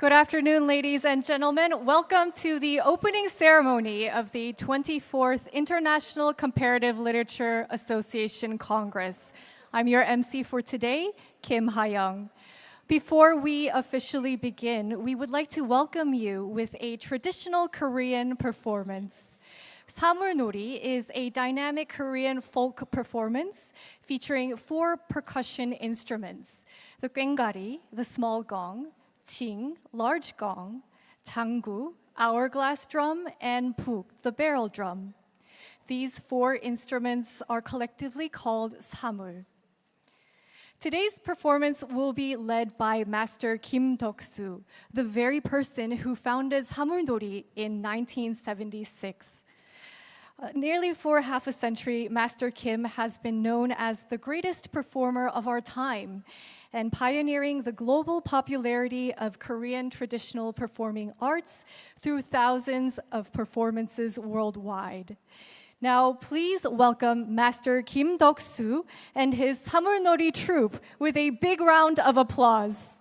Good afternoon, ladies and gentlemen. Welcome to the opening ceremony of the 24th International Comparative Literature Association Congress. I'm your MC for today, Kim Ha-young. Before we officially begin, we would like to welcome you with a traditional Korean performance. 사물놀이 is a dynamic Korean folk performance featuring 4 percussion instruments: the 꽹가리, the small gong, 칭, large gong, 장구, hourglass drum, and 북, the barrel drum. These 4 instruments are collectively called 사물. Today's performance will be led by Master Kim Deok-soo, the very person who founded 사물놀이 in 1976. Nearly for half a century, Master Kim has been known as the greatest performer of our time and pioneering the global popularity of Korean traditional performing arts through thousands of performances worldwide. Now, please welcome Master Kim Deok-soo and his 사물놀이 troupe with a big round of applause.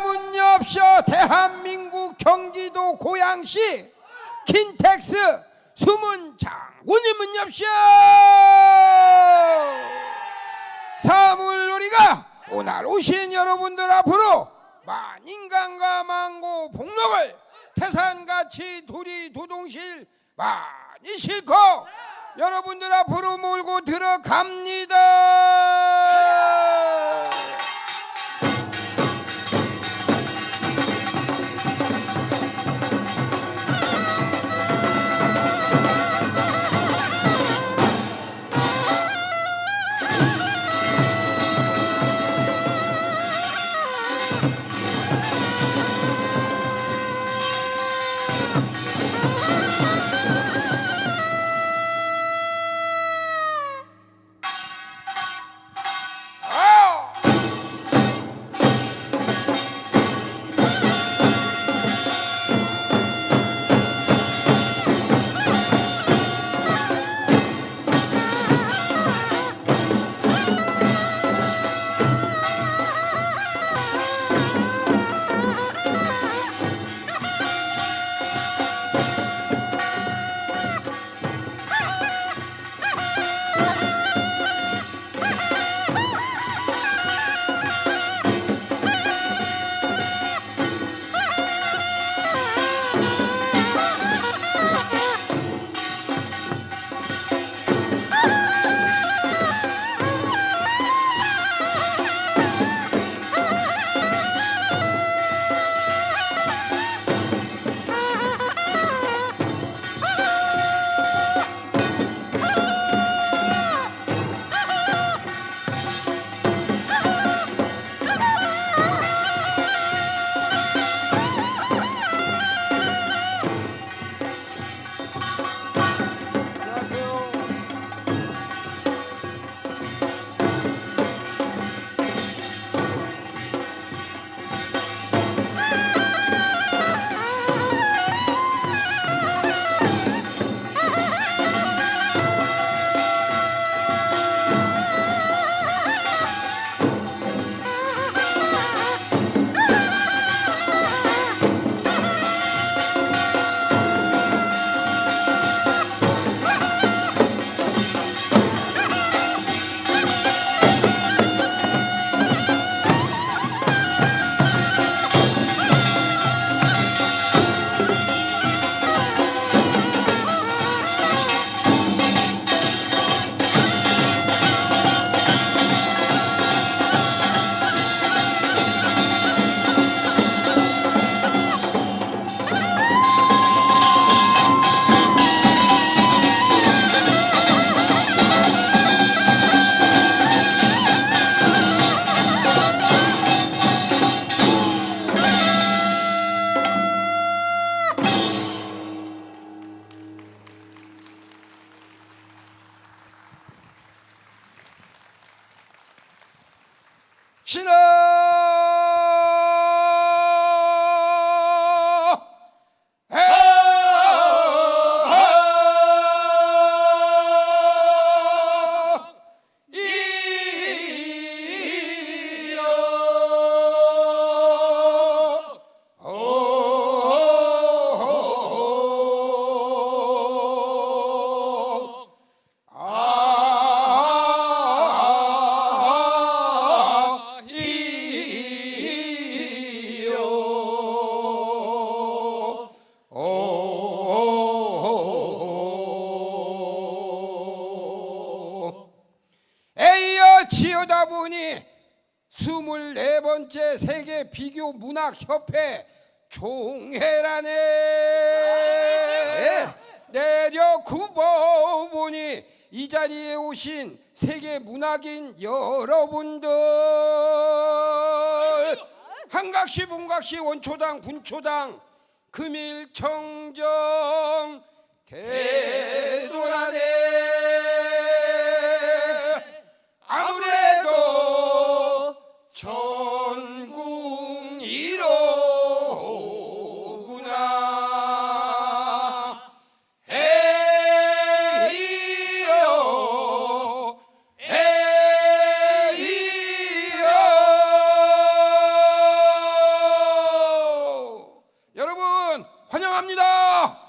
문엽셔 대한민국 경기도 고양시 킨텍스 숨은 장군이 문엽셔 사물놀이가 오늘 오신 여러분들 앞으로 만인강과 만고 복록을 태산같이 두리두동실 많이 싣고 여러분들 앞으로 몰고 들어갑니다. 에이여 지어다 보니 24번째 세계 비교 문학 협회 총회라네. 내려 굽어 보니 이 자리에 오신 세계 문학인 여러분들, 한각시 분각시 원초당 분초당 금일청정 대도라네. 아무래도 전국 1호구나. 에이요 에이요. 여러분 환영합니다.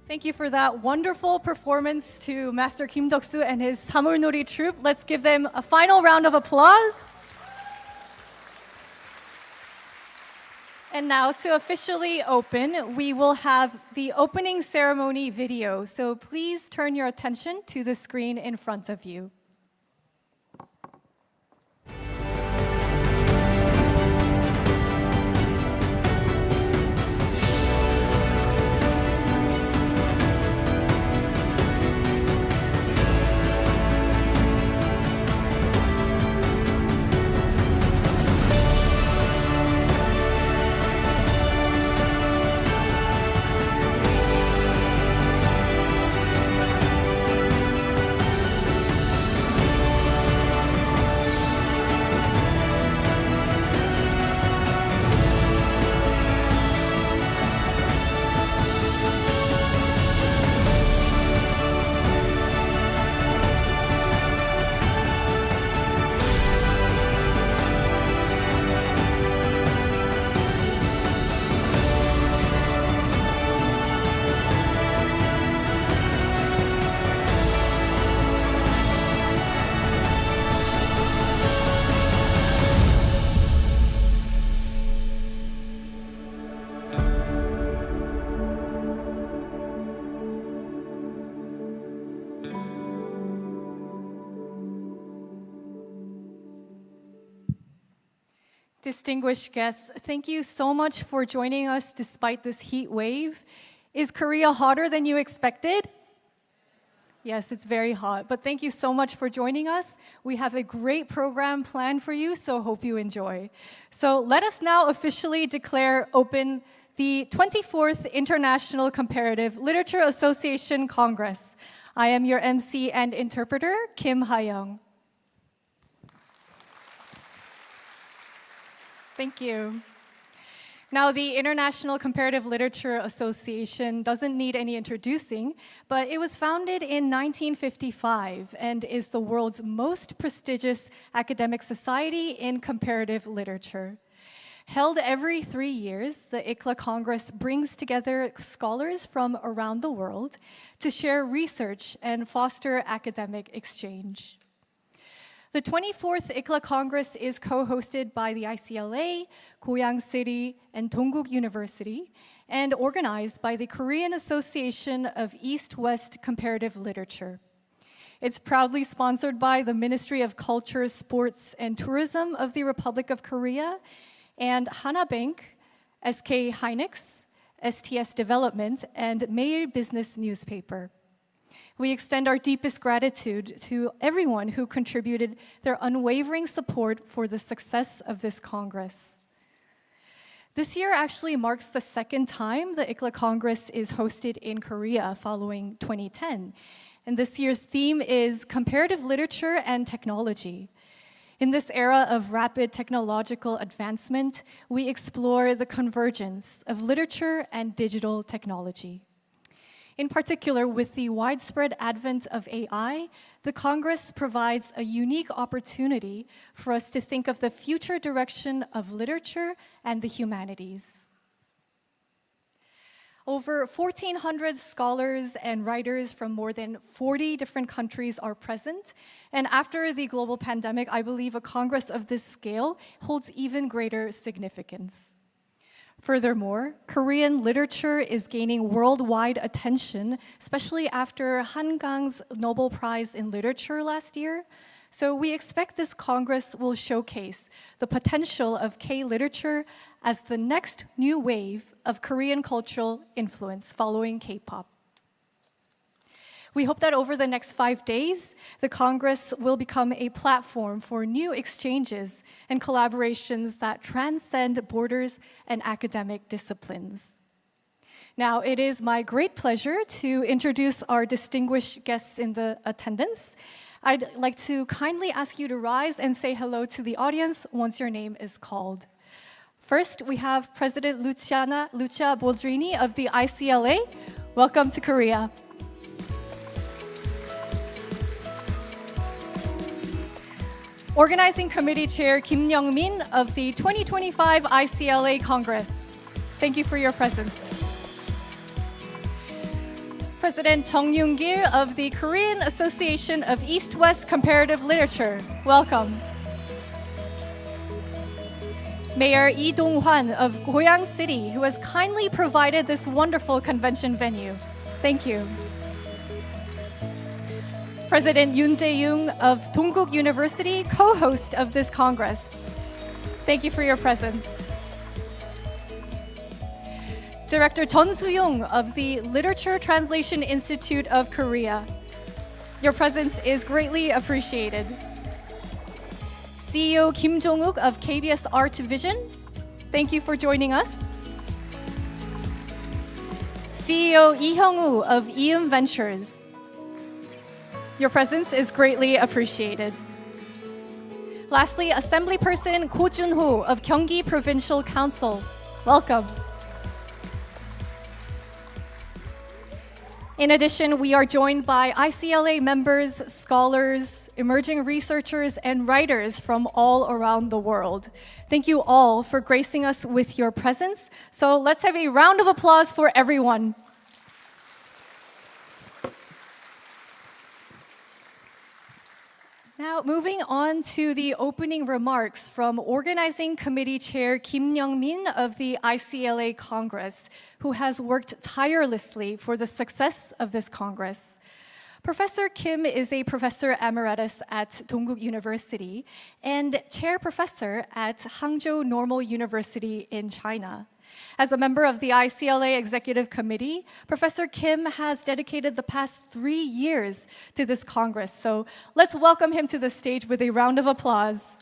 Thank you for that wonderful performance to Master Kim Deok-soo and his Samulnori troupe. Let's give them a final round of applause. And now to officially open, we will have the opening ceremony video. So please turn your attention to the screen in front of you. Distinguished guests, thank you so much for joining us despite this heat wave. Is Korea hotter than you expected? Yes, it's very hot, but thank you so much for joining us. We have a great program planned for you, so hope you enjoy. So let us now officially declare open the 24th International Comparative Literature Association Congress. I am your MC and interpreter, Kim Ha-young. Thank you. Now, the International Comparative Literature Association doesn't need any introducing, but it was founded in 1955 and is the world's most prestigious academic society in comparative literature. Held every 3 years, the Icla Congress brings together scholars from around the world to share research and foster academic exchange. The 24th Icla Congress is co-hosted by the ICLA, Goyang City, and Dongguk University, and organized by the Korean Association of East-West Comparative Literature. It's proudly sponsored by the Ministry of Culture, Sports, and Tourism of the Republic of Korea, and Hana Bank, SK Hynix, STS Development, and Mail Business Newspaper. We extend our deepest gratitude to everyone who contributed their unwavering support for the success of this Congress. This year actually marks the second time the Icla Congress is hosted in Korea following 2010. And this year's theme is Comparative Literature and Technology. In this era of rapid technological advancement, we explore the convergence of literature and digital technology. In particular, with the widespread advent of AI, the Congress provides a unique opportunity for us to think of the future direction of literature and the humanities. Over 1,400 scholars and writers from more than 40 different countries are present, and after the global pandemic, I believe a Congress of this scale holds even greater significance. Furthermore, Korean literature is gaining worldwide attention, especially after Han Gang's Nobel Prize in Literature last year. So we expect this Congress will showcase the potential of K-literature as the next new wave of Korean cultural influence following K-pop. We hope that over the next 5 days, the Congress will become a platform for new exchanges and collaborations that transcend borders and academic disciplines. Now, it is my great pleasure to introduce our distinguished guests in the attendance. I'd like to kindly ask you to rise and say hello to the audience once your name is called. First, we have President Lucia Boldrini of the ICLA. Welcome to Korea. Organizing Committee Chair Kim Young-min of the 2025 ICLA Congress. Thank you for your presence. President Chung Yoon-gil of the Korean Association of East-West Comparative Literature. Welcome. Mayor Lee Dong-hwan of Goyang City, who has kindly provided this wonderful convention venue. Thank you. President Yoon Jae-young of Dongguk University, co-host of this Congress. Thank you for your presence. Director Chun Soo-young of the Literature Translation Institute of Korea. Your presence is greatly appreciated. CEO Kim Jong-uk of KBS Art Vision, thank you for joining us. CEO Lee Hyung-woo of EM Ventures. Your presence is greatly appreciated. Lastly, Assemblyperson Ko Jun-ho of Gyeonggi Provincial Council. Welcome. In addition, we are joined by ICLA members, scholars, emerging researchers, and writers from all around the world. Thank you all for gracing us with your presence. So let's have a round of applause for everyone. Now, moving on to the opening remarks from Organizing Committee Chair Kim Young-min of the ICLA Congress, who has worked tirelessly for the success of this Congress. Professor Kim is a professor emeritus at Dongguk University and chair professor at Hangzhou Normal University in China. As a member of the ICLA Executive Committee, Professor Kim has dedicated the past 3 years to this Congress. So let's welcome him to the stage with a round of applause.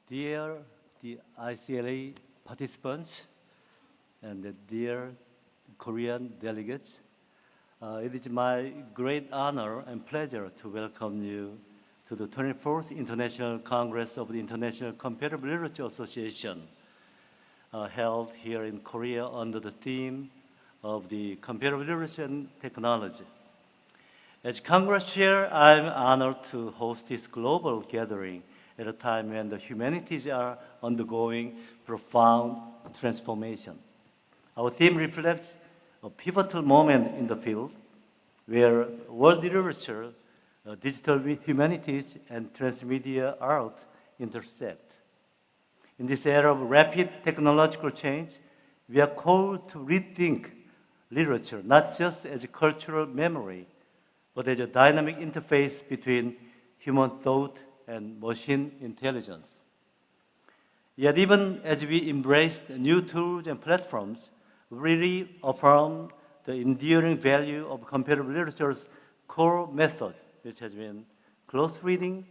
Dear the ICLA participants and the dear Korean delegates, it is my great honor and pleasure to welcome you to the 24th International Congress of the International Comparative Literature Association, held here in Korea under the theme of the comparative literature and technology. As Congress Chair, I'm honored to host this global gathering at a time when the humanities are undergoing profound transformation. Our theme reflects a pivotal moment in the field where world literature, digital humanities, and transmedia art intersect. In this era of rapid technological change, we are called to rethink literature not just as a cultural memory, but as a dynamic interface between human thought and machine intelligence. Yet even as we embrace new tools and platforms, we reaffirm the enduring value of comparative literature's core method, which has been close reading,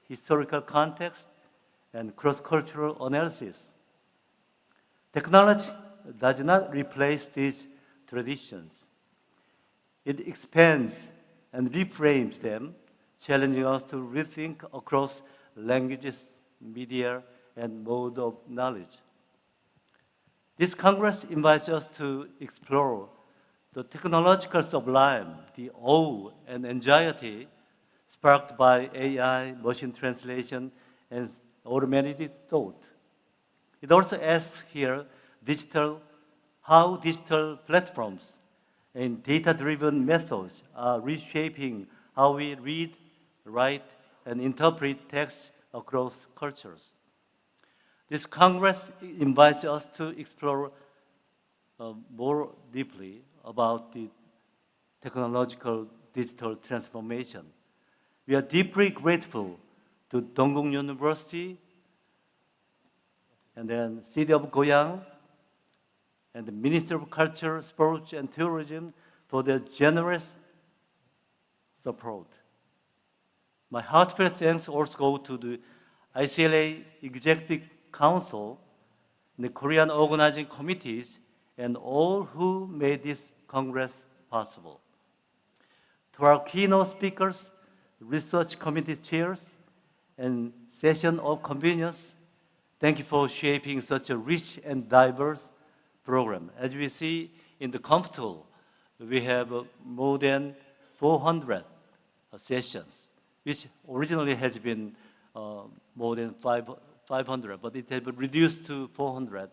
historical context, and cross-cultural analysis. Technology does not replace these traditions. It expands and reframes them, challenging us to rethink across languages, media, and mode of knowledge. This Congress invites us to explore the technological sublime, the awe and anxiety sparked by AI, machine translation, and automated thought. It also asks here how digital platforms and data-driven methods are reshaping how we read, write, and interpret texts across cultures. This Congress invites us to explore more deeply about the technological digital transformation. We are deeply grateful to Dongguk University and then City of Goyang and the Ministry of Culture, Sports, and Tourism for their generous support. My heartfelt thanks also go to the ICLA Executive Council, the Korean organizing committees, and all who made this Congress possible. To our keynote speakers, research committee chairs, and session of conveners, thank you for shaping such a rich and diverse program. As we see in the comfortable, we have more than 400 sessions, which originally has been more than 500, but it has been reduced to 400.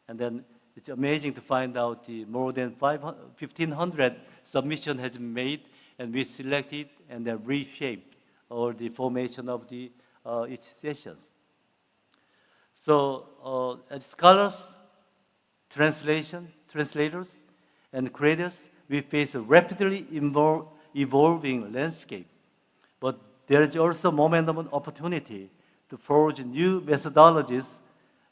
And then it's amazing to find out the more than 1,500 submission has been made, and we selected and then reshaped all the formation of the each session. So as scholars, translators, and creators, we face a rapidly evolving landscape. But there is also momentum and opportunity to forge new methodologies,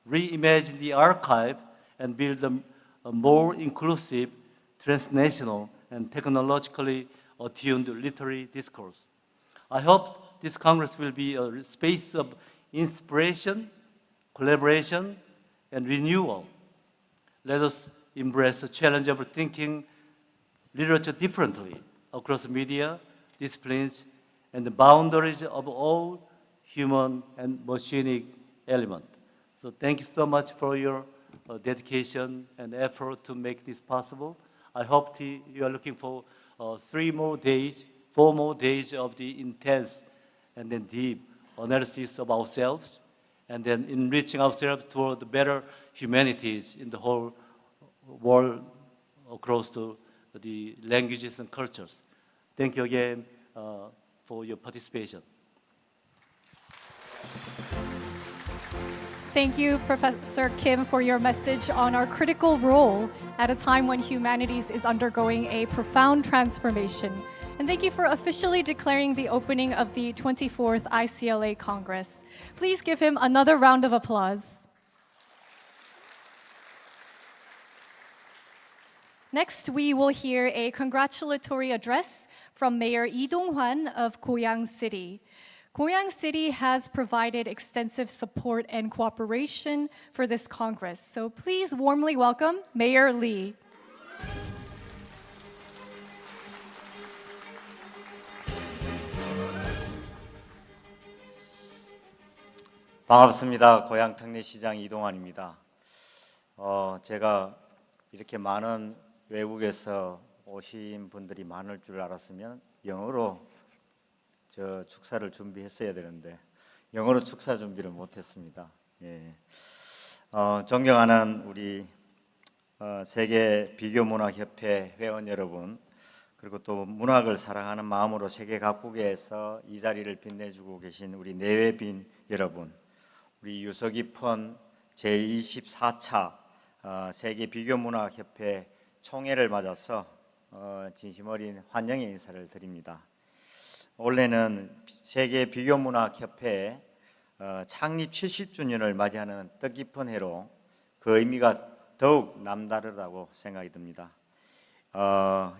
reimagine the archive, and build a more inclusive, transnational, and technologically attuned literary discourse. I hope this Congress will be a space of inspiration, collaboration, and renewal. Let us embrace the challenge of thinking literature differently across media, disciplines, and the boundaries of all human and machinic elements. So thank you so much for your dedication and effort to make this possible. I hope you are looking for 4 more days of the intense and then deep analysis of ourselves, and then enriching ourselves toward the better humanities in the whole world across the languages and cultures. Thank you again for your participation. Thank you, Professor Kim, for your message on our critical role at a time when humanities is undergoing a profound transformation. And thank you for officially declaring the opening of the 24th ICLA Congress. Please give him another round of applause. Next, we will hear a congratulatory address from Mayor Lee Dong-hwan of Goyang City. Goyang City has provided extensive support and cooperation for this Congress. So please warmly welcome Mayor Lee. 반갑습니다. 고양 특례시장 이동환입니다. 제가 이렇게 많은 외국에서 오신 분들이 많을 줄 알았으면 영어로 저 축사를 준비했어야 되는데 영어로 축사 준비를 못했습니다. 예. 존경하는 우리 세계 비교문학협회 회원 여러분, 그리고 또 문학을 사랑하는 마음으로 세계 각국에서 이 자리를 빛내주고 계신 우리 내외빈 여러분, 우리 유서 깊은 제24차 세계 비교문학협회 총회를 맞아서 진심 어린 환영의 인사를 드립니다. 올해는 세계 비교문학협회 창립 70주년을 맞이하는 뜻깊은 해로 그 의미가 더욱 남다르다고 생각이 듭니다.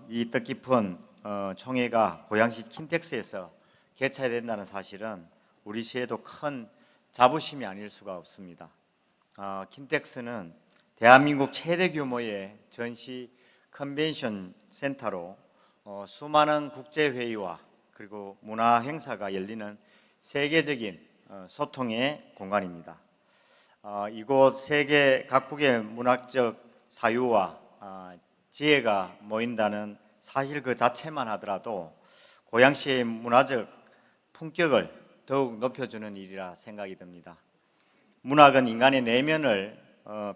이 뜻깊은 총회가 고양시 킨텍스에서 개최된다는 사실은 우리 시에도 큰 자부심이 아닐 수가 없습니다. 킨텍스는 대한민국 최대 규모의 전시 컨벤션 센터로 수많은 국제회의와 그리고 문화 행사가 열리는 세계적인 소통의 공간입니다. 이곳 세계 각국의 문학적 사유와 지혜가 모인다는 사실 그 자체만 하더라도 고양시의 문화적 품격을 더욱 높여주는 일이라 생각이 듭니다. 문학은 인간의 내면을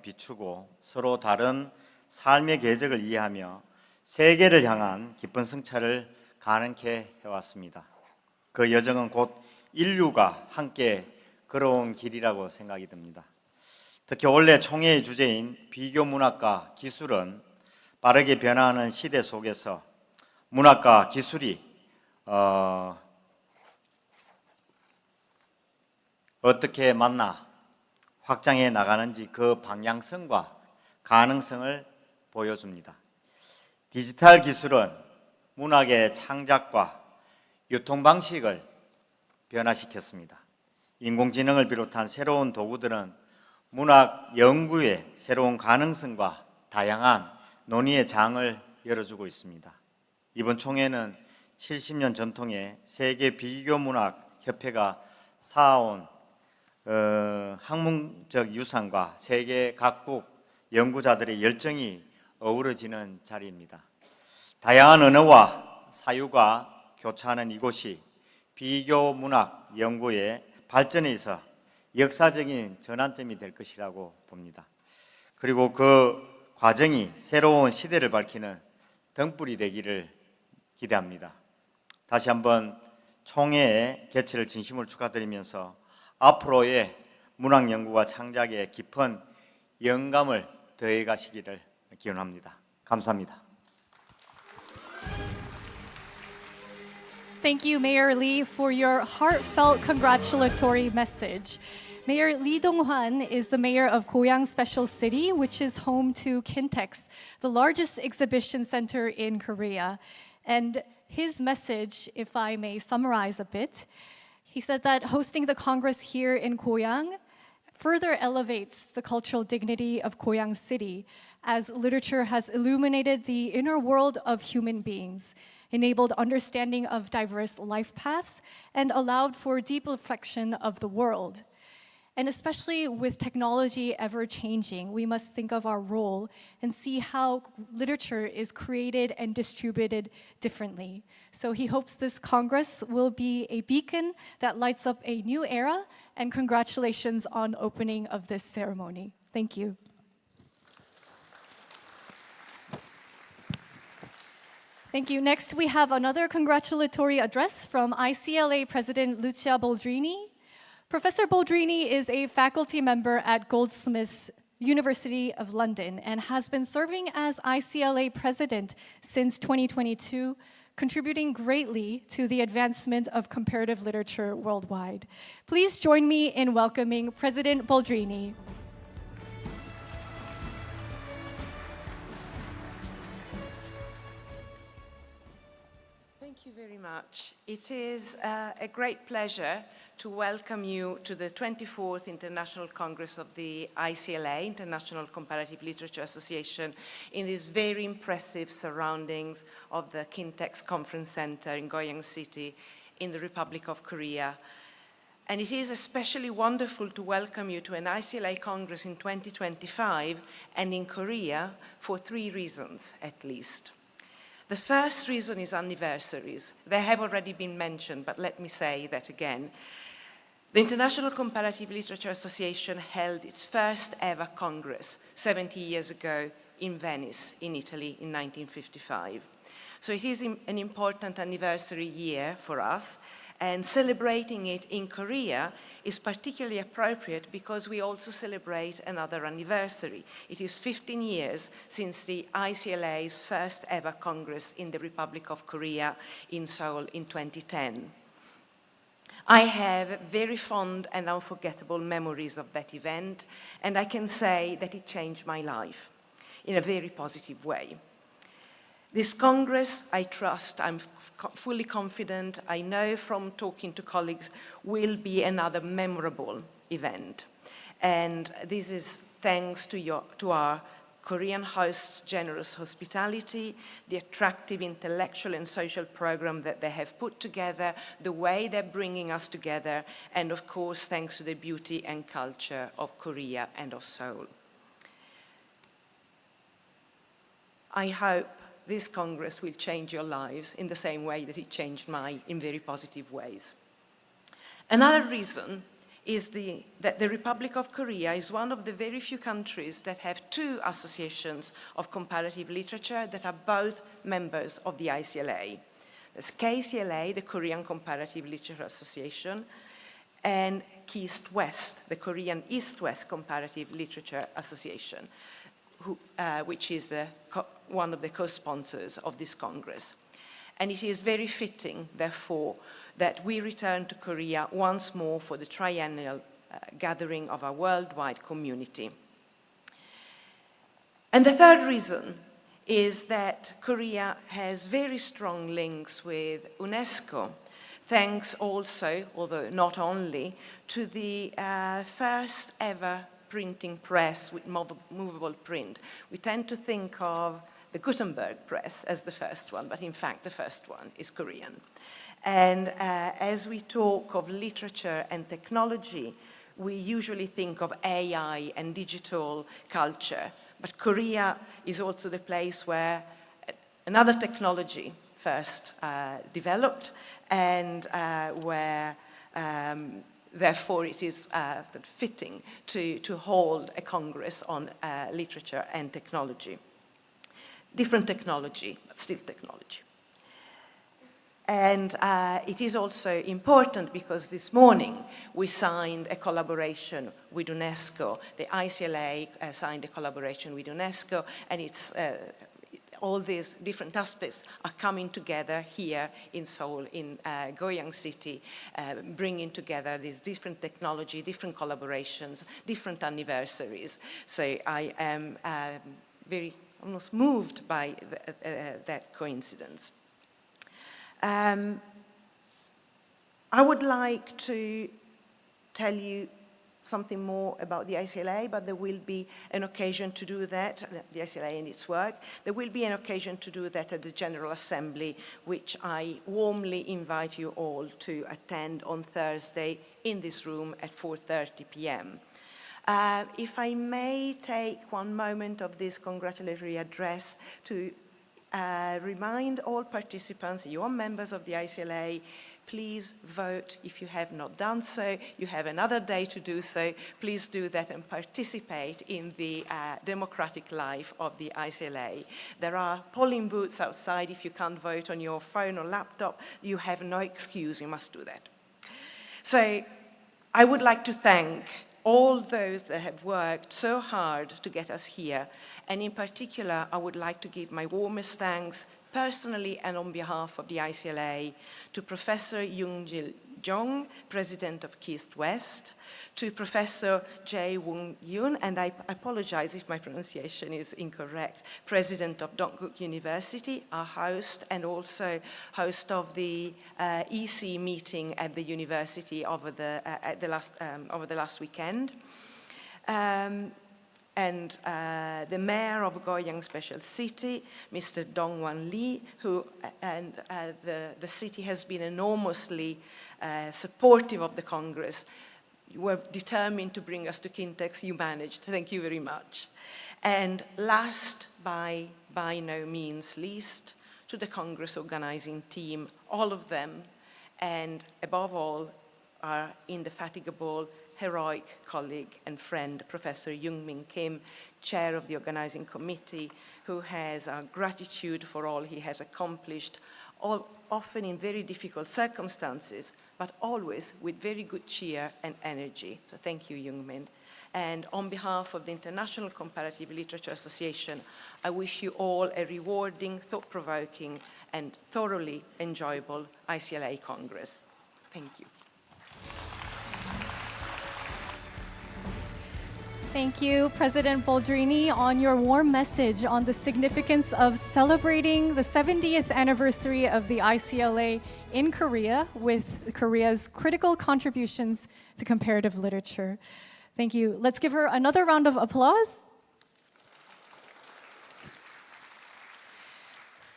비추고 서로 다른 삶의 궤적을 이해하며 세계를 향한 깊은 성찰을 가능케 해왔습니다. 그 여정은 곧 인류가 함께 걸어온 길이라고 생각이 듭니다. 특히 올해 총회의 주제인 비교문학과 기술은 빠르게 변화하는 시대 속에서 문학과 기술이 어떻게 만나 확장해 나가는지 그 방향성과 가능성을 보여줍니다. 디지털 기술은 문학의 창작과 유통 방식을 변화시켰습니다. 인공지능을 비롯한 새로운 도구들은 문학 연구의 새로운 가능성과 다양한 논의의 장을 열어주고 있습니다. 이번 총회는 70년 전통의 세계 비교문학협회가 쌓아온 학문적 유산과 세계 각국 연구자들의 열정이 어우러지는 자리입니다. 다양한 언어와 사유가 교차하는 이곳이 비교문학 연구의 발전에 있어 역사적인 전환점이 될 것이라고 봅니다. 그리고 그 과정이 새로운 시대를 밝히는 등불이 되기를 기대합니다. 다시 한번 총회의 개최를 진심으로 축하드리면서 앞으로의 문학 연구와 창작에 깊은 영감을 더해 가시기를 기원합니다. 감사합니다. Thank you, Mayor Lee, for your heartfelt congratulatory message. Mayor Lee Dong-hwan is the mayor of Goyang Special City, which is home to Kintex, the largest exhibition center in Korea. And his message, if I may summarize a bit, he said that hosting the Congress here in Goyang further elevates the cultural dignity of Goyang City, as literature has illuminated the inner world of human beings, enabled understanding of diverse life paths, and allowed for deep reflection of the world. And especially with technology ever changing, we must think of our role and see how literature is created and distributed differently. So he hopes this Congress will be a beacon that lights up a new era, and congratulations on opening of this ceremony. Thank you. Thank you. Next, we have another congratulatory address from ICLA President Lucia Boldrini. Professor Boldrini is a faculty member at Goldsmiths University of London and has been serving as ICLA president since 2022, contributing greatly to the advancement of comparative literature worldwide. Please join me in welcoming President Boldrini. Thank you very much. It is a great pleasure to welcome you to the 24th International Congress of the ICLA, International Comparative Literature Association, in these very impressive surroundings of the Kintex Conference Center in Goyang City in the Republic of Korea. And it is especially wonderful to welcome you to an ICLA Congress in 2025 and in Korea for 3 reasons at least. The first reason is anniversaries. They have already been mentioned, but let me say that again. The International Comparative Literature Association held its first ever Congress 70 years ago in Venice, in Italy, in 1955. So it is an important anniversary year for us, and celebrating it in Korea is particularly appropriate because we also celebrate another anniversary. It is 15 years since the ICLA's first ever Congress in the Republic of Korea in Seoul in 2010. I have very fond and unforgettable memories of that event, and I can say that it changed my life in a very positive way. This Congress, I trust, I'm fully confident, I know from talking to colleagues, will be another memorable event. And this is thanks to our Korean hosts' generous hospitality, the attractive intellectual and social program that they have put together, the way they're bringing us together, and of course, thanks to the beauty and culture of Korea and of Seoul. I hope this Congress will change your lives in the same way that it changed mine in very positive ways. Another reason is that the Republic of Korea is one of the very few countries that have 2 associations of comparative literature that are both members of the ICLA. There's KCLA, the Korean Comparative Literature Association, and KEAST-West, the Korean East-West Comparative Literature Association, which is one of the co-sponsors of this Congress. And it is very fitting, therefore, that we return to Korea once more for the triennial gathering of our worldwide community. And the third reason is that Korea has very strong links with UNESCO, thanks also, although not only, to the first ever printing press with movable print. We tend to think of the Gutenberg press as the first one, but in fact the first one is Korean. And as we talk of literature and technology, we usually think of AI and digital culture, but Korea is also the place where another technology first developed, and where therefore it is fitting to hold a Congress on literature and technology. Different technology, but still technology. And it is also important because this morning we signed a collaboration with UNESCO. The ICLA signed a collaboration with UNESCO, and it's all these different aspects are coming together here in Seoul, in Goyang City, bringing together these different technology, different collaborations, different anniversaries. So I am very almost moved by that coincidence. I would like to tell you something more about the ICLA, but there will be an occasion to do that, the ICLA and its work. There will be an occasion to do that at the General Assembly, which I warmly invite you all to attend on Thursday in this room at 4:30 p.m. If I may take one moment of this congratulatory address to remind all participants, you are members of the ICLA, please vote if you have not done so. You have another day to do so. Please do that and participate in the democratic life of the ICLA. There are polling booths outside. If you can't vote on your phone or laptop, you have no excuse. You must do that. So I would like to thank all those that have worked so hard to get us here. And in particular, I would like to give my warmest thanks personally and on behalf of the ICLA to Professor Yoongjil Jong, President of KIST West, to Professor Jae Woong Yoon, and I apologize if my pronunciation is incorrect, President of Dongguk University, our host, and also host of the EC meeting at the university over the last weekend. And the mayor of Goyang Special City, Mr. Dongwan Lee, the city has been enormously supportive of the Congress. You were determined to bring us to Kintex. You managed. Thank you very much. And last, by no means least, to the Congress organizing team, all of them, and above all, our indefatigable, heroic colleague and friend, Professor Young-Min Kim, chair of the organizing committee, who has our gratitude for all he has accomplished, often in very difficult circumstances, but always with very good cheer and energy. So thank you, Young-Min. And on behalf of the International Comparative Literature Association, I wish you all a rewarding, thought-provoking, and thoroughly enjoyable ICLA Congress. Thank you. Thank you, President Boldrini, on your warm message on the significance of celebrating the 70th anniversary of the ICLA in Korea with Korea's critical contributions to comparative literature. Thank you. Let's give her another round of applause.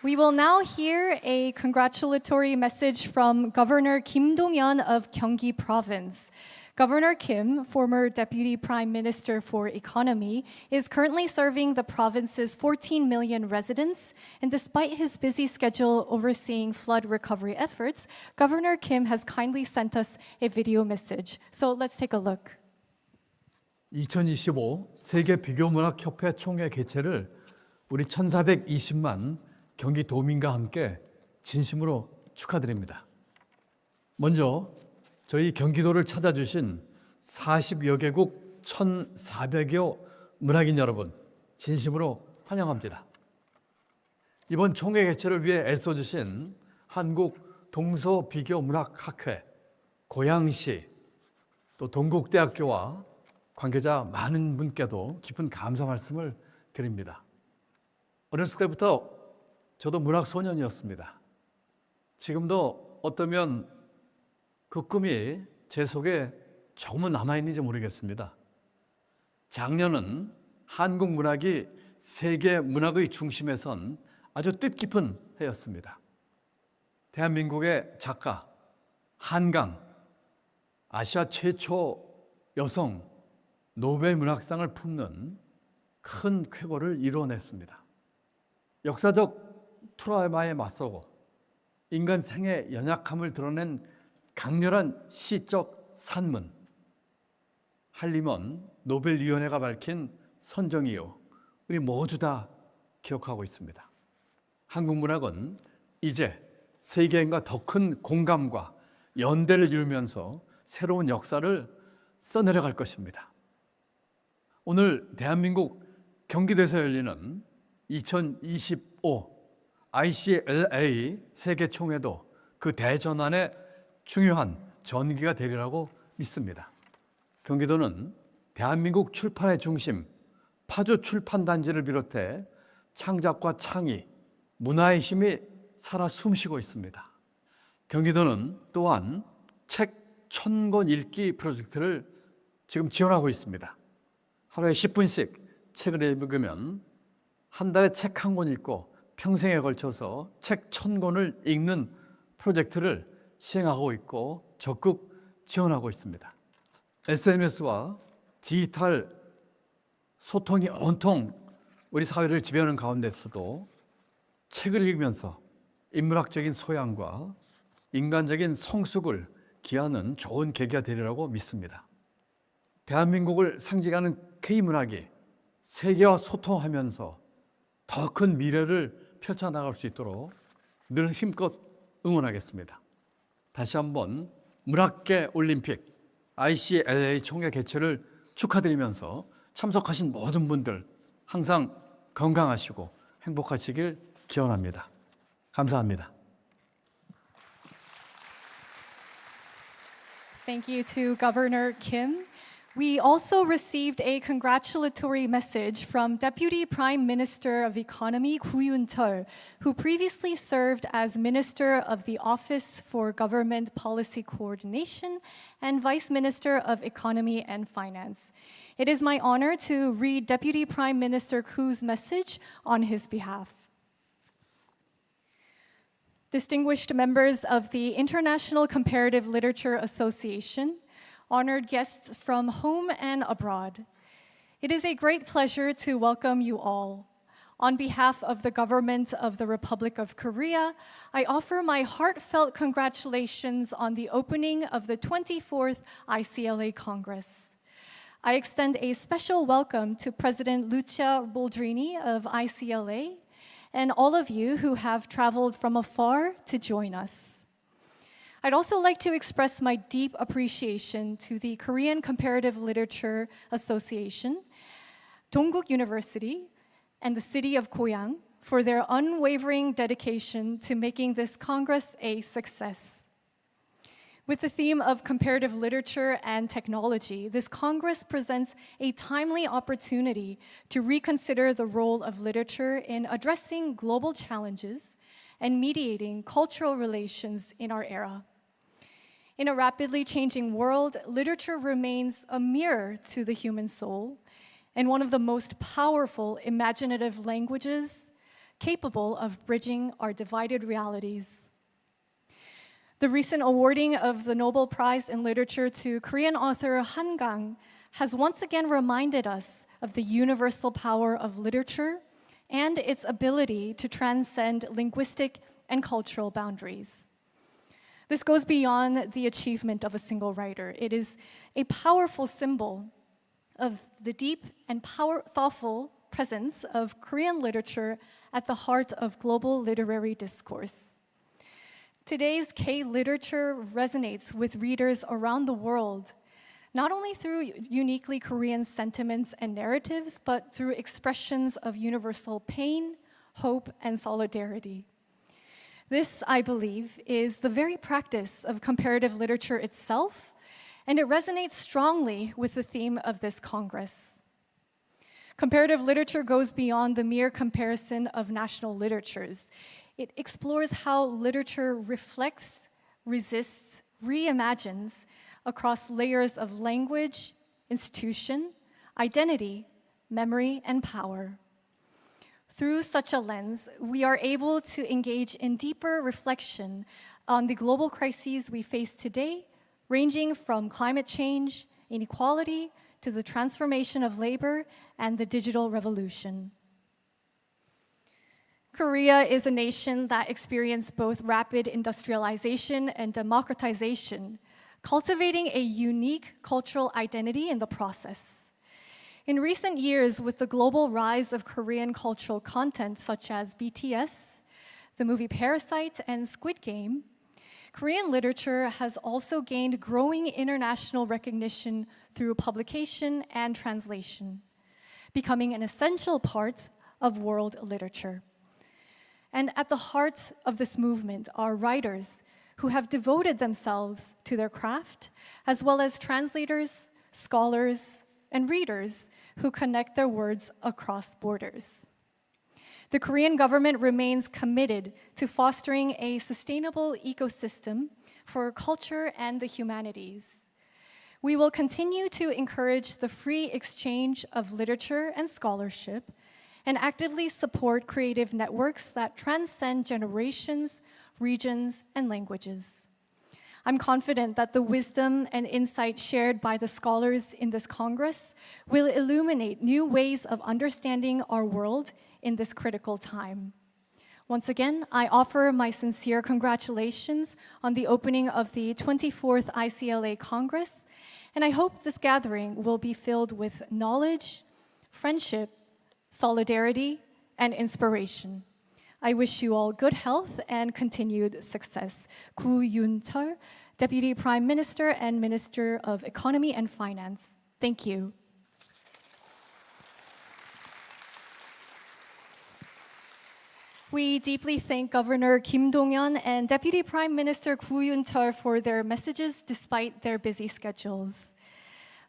We will now hear a congratulatory message from Governor Kim Dong-yeon of Gyeonggi Province. Governor Kim, former Deputy Prime Minister for Economy, is currently serving the province's 14 million residents, and despite his busy schedule overseeing flood recovery efforts, Governor Kim has kindly sent us a video message. So let's take a look. 2025 세계 비교문학협회 총회 개최를 우리 1420만 경기도민과 함께 진심으로 축하드립니다. 먼저 저희 경기도를 찾아주신 40여 개국 1,400여 문학인 여러분 진심으로 환영합니다. 이번 총회 개최를 위해 애써주신 한국 동서비교문학학회, 고양시, 또 동국대학교와 관계자 많은 분께도 깊은 감사 말씀을 드립니다. 어렸을 때부터 저도 문학 소년이었습니다. 지금도 어쩌면 그 꿈이 제 속에 조금은 남아있는지 모르겠습니다. 작년은 한국 문학이 세계 문학의 중심에 선 아주 뜻깊은 해였습니다. 대한민국의 작가 한강, 아시아 최초 여성 노벨 문학상을 품는 큰 쾌거를 이뤄냈습니다. 역사적 트라우마에 맞서고 인간 생의 연약함을 드러낸 강렬한 시적 산문, 한림원 노벨위원회가 밝힌 선정 이유, 우리 모두 다 기억하고 있습니다. 한국 문학은 이제 세계인과 더 큰 공감과 연대를 이루면서 새로운 역사를 써내려갈 것입니다. 오늘 대한민국 경기도에서 열리는 2025 ICLA 세계총회도 그 대전환의 중요한 전기가 되리라고 믿습니다. 경기도는 대한민국 출판의 중심, 파주 출판단지를 비롯해 창작과 창의, 문화의 힘이 살아 숨쉬고 있습니다. 경기도는 또한 책 1000권 읽기 프로젝트를 지금 지원하고 있습니다. 하루에 10분씩 책을 읽으면 한 달에 책 한 권 읽고 평생에 걸쳐서 책 1000권을 읽는 프로젝트를 시행하고 있고 적극 지원하고 있습니다. SNS와 디지털 소통이 온통 우리 사회를 지배하는 가운데서도 책을 읽으면서 인문학적인 소양과 인간적인 성숙을 기하는 좋은 계기가 되리라고 믿습니다. 대한민국을 상징하는 K문학이 세계와 소통하면서 더 큰 미래를 펼쳐나갈 수 있도록 늘 힘껏 응원하겠습니다. 다시 한번 문학계 올림픽 ICLA 총회 개최를 축하드리면서 참석하신 모든 분들 항상 건강하시고 행복하시길 기원합니다. 감사합니다. Thank you to Governor Kim. We also received a congratulatory message from Deputy Prime Minister of Economy Gu Yun-chol, who previously served as Minister of the Office for Government Policy Coordination and Vice Minister of Economy and Finance. It is my honor to read Deputy Prime Minister Gu's message on his behalf. Distinguished members of the International Comparative Literature Association, honored guests from home and abroad, it is a great pleasure to welcome you all. On behalf of the government of the Republic of Korea, I offer my heartfelt congratulations on the opening of the 24th ICLA Congress. I extend a special welcome to President Lucia Boldrini of ICLA, and all of you who have traveled from afar to join us. I'd also like to express my deep appreciation to the Korean Comparative Literature Association, Dongguk University, and the city of Goyang for their unwavering dedication to making this Congress a success. With the theme of comparative literature and technology, this Congress presents a timely opportunity to reconsider the role of literature in addressing global challenges and mediating cultural relations in our era. In a rapidly changing world, literature remains a mirror to the human soul and one of the most powerful imaginative languages capable of bridging our divided realities. The recent awarding of the Nobel Prize in Literature to Korean author Han Gang has once again reminded us of the universal power of literature and its ability to transcend linguistic and cultural boundaries. This goes beyond the achievement of a single writer. It is a powerful symbol of the deep and thoughtful presence of Korean literature at the heart of global literary discourse. Today's K-literature resonates with readers around the world, not only through uniquely Korean sentiments and narratives, but through expressions of universal pain, hope, and solidarity. This, I believe, is the very practice of comparative literature itself, and it resonates strongly with the theme of this Congress. Comparative literature goes beyond the mere comparison of national literatures. It explores how literature reflects, resists, reimagines across layers of language, institution, identity, memory, and power. Through such a lens, we are able to engage in deeper reflection on the global crises we face today, ranging from climate change, inequality, to the transformation of labor and the digital revolution. Korea is a nation that experienced both rapid industrialization and democratization, cultivating a unique cultural identity in the process. In recent years, with the global rise of Korean cultural content such as BTS, the movie Parasite, and Squid Game, Korean literature has also gained growing international recognition through publication and translation, becoming an essential part of world literature. And at the heart of this movement are writers who have devoted themselves to their craft, as well as translators, scholars, and readers who connect their words across borders. The Korean government remains committed to fostering a sustainable ecosystem for culture and the humanities. We will continue to encourage the free exchange of literature and scholarship and actively support creative networks that transcend generations, regions, and languages. I'm confident that the wisdom and insight shared by the scholars in this Congress will illuminate new ways of understanding our world in this critical time. Once again, I offer my sincere congratulations on the opening of the 24th ICLA Congress, and I hope this gathering will be filled with knowledge, friendship, solidarity, and inspiration. I wish you all good health and continued success. Koo Yoon-chul, Deputy Prime Minister and Minister of Economy and Finance. Thank you. We deeply thank Governor Kim Dong-yeon and Deputy Prime Minister Koo Yoon-chul for their messages despite their busy schedules.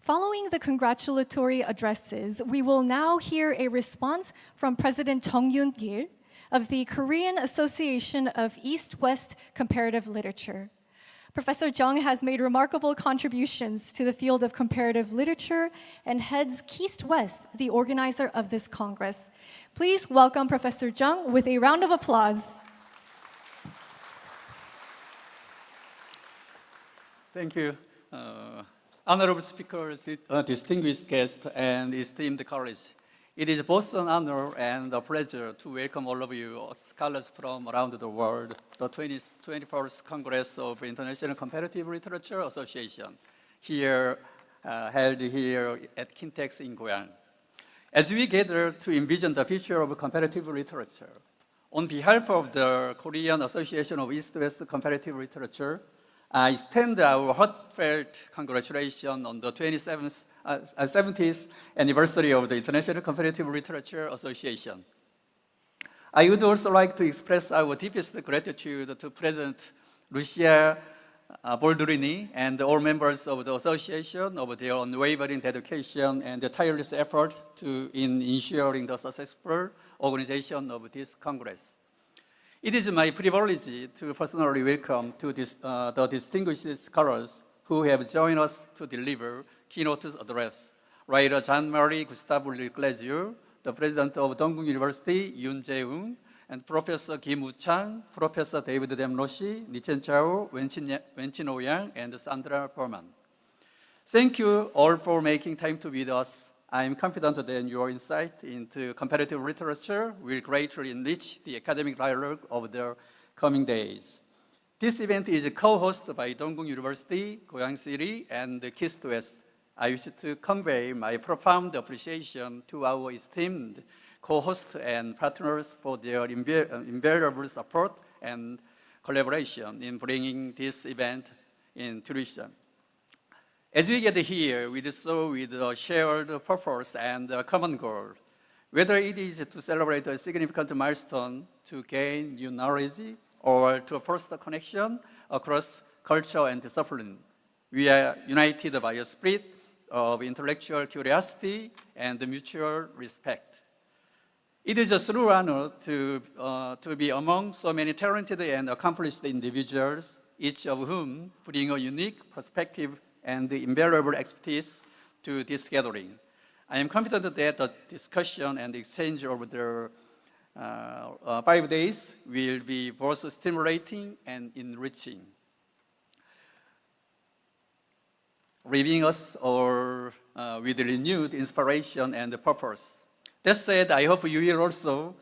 Following the congratulatory addresses, we will now hear a response from President Jung Yoon-gil of the Korean Association of East-West Comparative Literature. Professor Jung has made remarkable contributions to the field of comparative literature and heads East-West, the organizer of this Congress. Please welcome Professor Jung with a round of applause. Thank you. Honorable speakers, distinguished guests, and esteemed colleagues. It is both an honor and a pleasure to welcome all of you, scholars from around the world, the 21st Congress of International Comparative Literature Association, held here at Kintex in Goyang. As we gather to envision the future of comparative literature, on behalf of the Korean Association of East-West Comparative Literature, I extend our heartfelt congratulations on the 70th anniversary of the International Comparative Literature Association. I would also like to express our deepest gratitude to President Lucia Boldrini and all members of the association of their unwavering dedication and the tireless effort in ensuring the successful organization of this Congress. It is my privilege to personally welcome the distinguished scholars who have joined us to deliver keynote address. Writer Jean-Marie Gustave Leclerc, the president of Dongguk University, Yoon Jae-woong, and Professor Kim Woo-chang, Professor David Demroshi, Nichen Chao, Wenchin Oh-yang, and Sandra Berman. Thank you all for making time to be with us. I am confident that your insight into comparative literature will greatly enrich the academic dialogue of the coming days. This event is co-hosted by Dongguk University, Goyang City, and East-West. I wish to convey my profound appreciation to our esteemed co-hosts and partners for their invaluable support and collaboration in bringing this event into fruition. As we get here, we do so with a shared purpose and a common goal. Whether it is to celebrate a significant milestone, to gain new knowledge, or to foster connection across culture and discipline, we are united by a spirit of intellectual curiosity and mutual respect. It is a true honor to be among so many talented and accomplished individuals, each of whom bring a unique perspective and invaluable expertise to this gathering. I am confident that the discussion and exchange over the 5 days will be both stimulating and enriching, leaving us all with renewed inspiration and purpose. That said, I hope you will also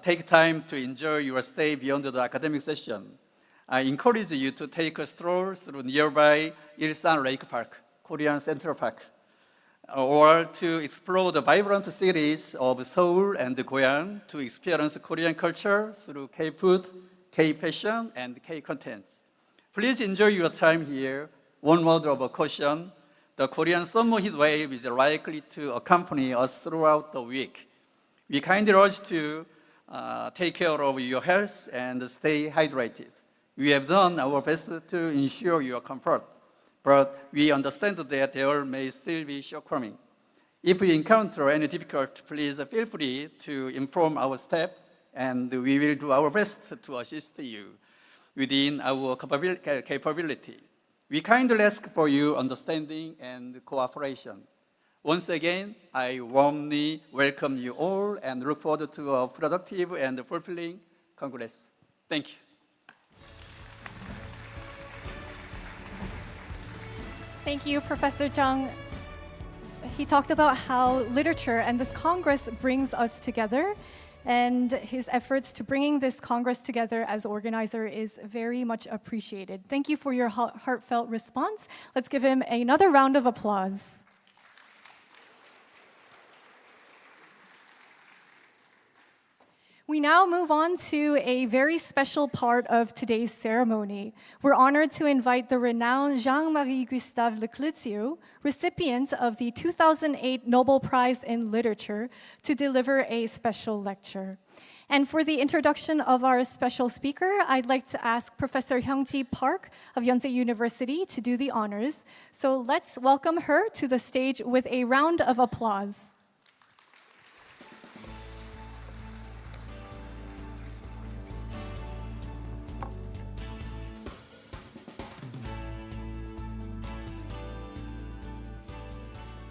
take time to enjoy your stay beyond the academic session. I encourage you to take a stroll through nearby Ilsan Lake Park, Korean Central Park, or to explore the vibrant cities of Seoul and Goyan to experience Korean culture through K-food, K-fashion, and K-content. Please enjoy your time here. One word of caution, the Korean summer heat wave is likely to accompany us throughout the week. We kindly urge to take care of your health and stay hydrated. We have done our best to ensure your comfort, but we understand that there may still be shortcomings. If we encounter any difficulty, please feel free to inform our staff, and we will do our best to assist you within our capability. We kindly ask for your understanding and cooperation. Once again, I warmly welcome you all and look forward to a productive and fulfilling Congress. Thank you. Thank you, Professor Chung. He talked about how literature and this Congress brings us together, and his efforts to bringing this Congress together as organizer is very much appreciated. Thank you for your heartfelt response. Let's give him another round of applause. We now move on to a very special part of today's ceremony. We're honored to invite the renowned Jean-Marie Gustave Leclésio, recipient of the 2008 Nobel Prize in Literature, to deliver a special lecture. And for the introduction of our special speaker, I'd like to ask Professor Hyung-ji Park of Yonsei University to do the honors. So let's welcome her to the stage with a round of applause.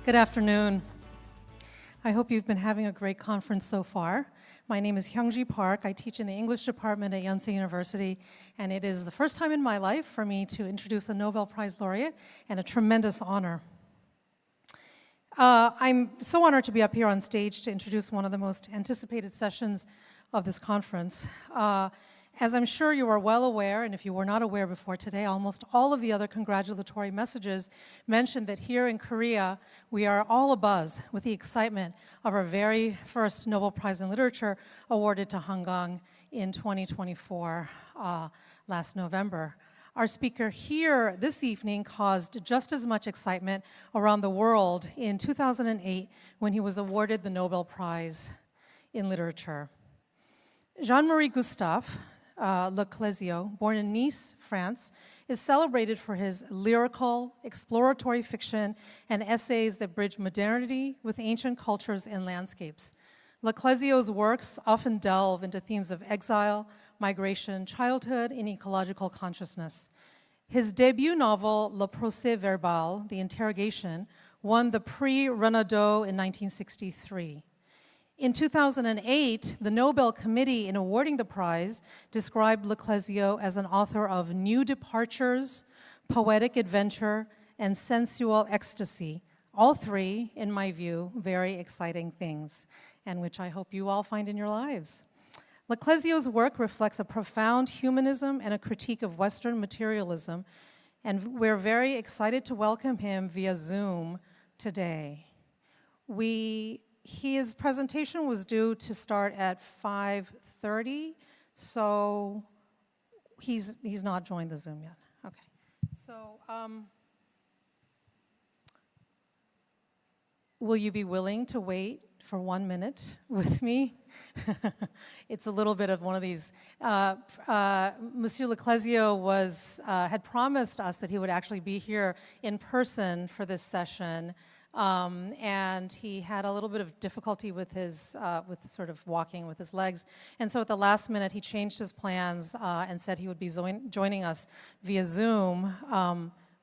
Good afternoon. I hope you've been having a great conference so far. My name is Hyung-ji Park. I teach in the English department at Yonsei University, and it is the first time in my life for me to introduce a Nobel Prize laureate, and a tremendous honor. I'm so honored to be up here on stage to introduce one of the most anticipated sessions of this conference. As I'm sure you are well aware, and if you were not aware before today, almost all of the other congratulatory messages mentioned that here in Korea, we are all abuzz with the excitement of our very first Nobel Prize in Literature awarded to Hanggang in 2024, last November. Our speaker here this evening caused just as much excitement around the world in 2008 when he was awarded the Nobel Prize in Literature. Jean-Marie Gustave Leclésio, born in Nice, France, is celebrated for his lyrical, exploratory fiction and essays that bridge modernity with ancient cultures and landscapes. Leclésio's works often delve into themes of exile, migration, childhood, and ecological consciousness. His debut novel, Le Procès Verbal, The Interrogation, won the Prix Renaudot in 1963. In 2008, the Nobel Committee, in awarding the prize, described Leclésio as an author of new departures, poetic adventure, and sensual ecstasy. All three, in my view, very exciting things, and which I hope you all find in your lives. Leclésio's work reflects a profound humanism and a critique of Western materialism, and we're very excited to welcome him via Zoom today. His presentation was due to start at 5:30, so he's not joined the Zoom yet. Okay, so will you be willing to wait for 1 minute with me? It's a little bit of one of these. Monsieur Leclésio had promised us that he would actually be here in person for this session. And he had a little bit of difficulty with his, with sort of walking with his legs. And so at the last minute, he changed his plans and said he would be joining us via Zoom,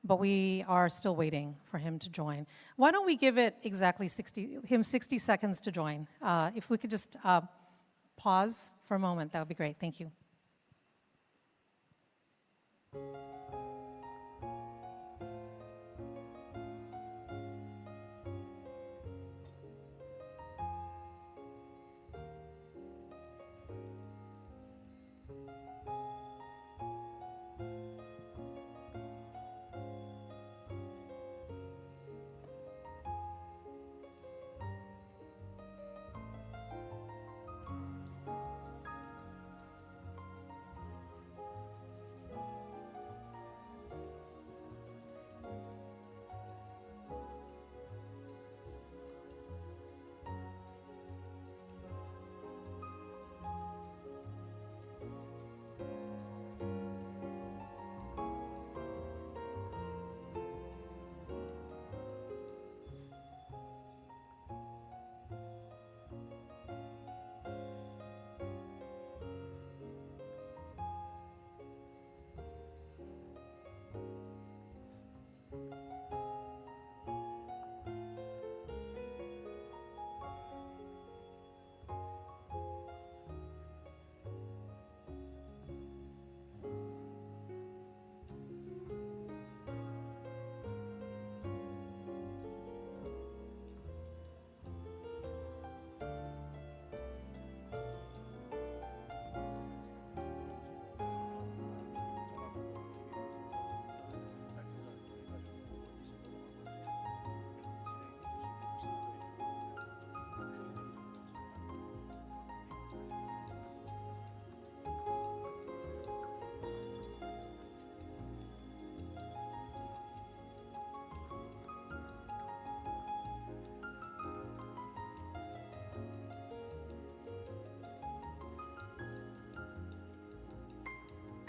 but we are still waiting for him to join. Why don't we give it exactly 60 seconds to join? If we could just pause for a moment, that would be great. Thank you.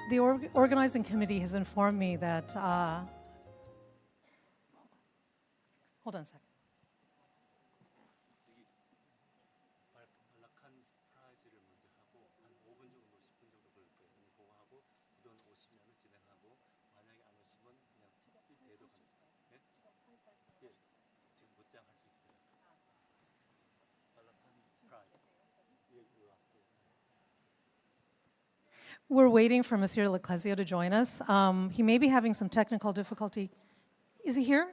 The organizing committee has informed me that, hold on a second. We're waiting for Monsieur Leclésio to join us. He may be having some technical difficulty. Is he here?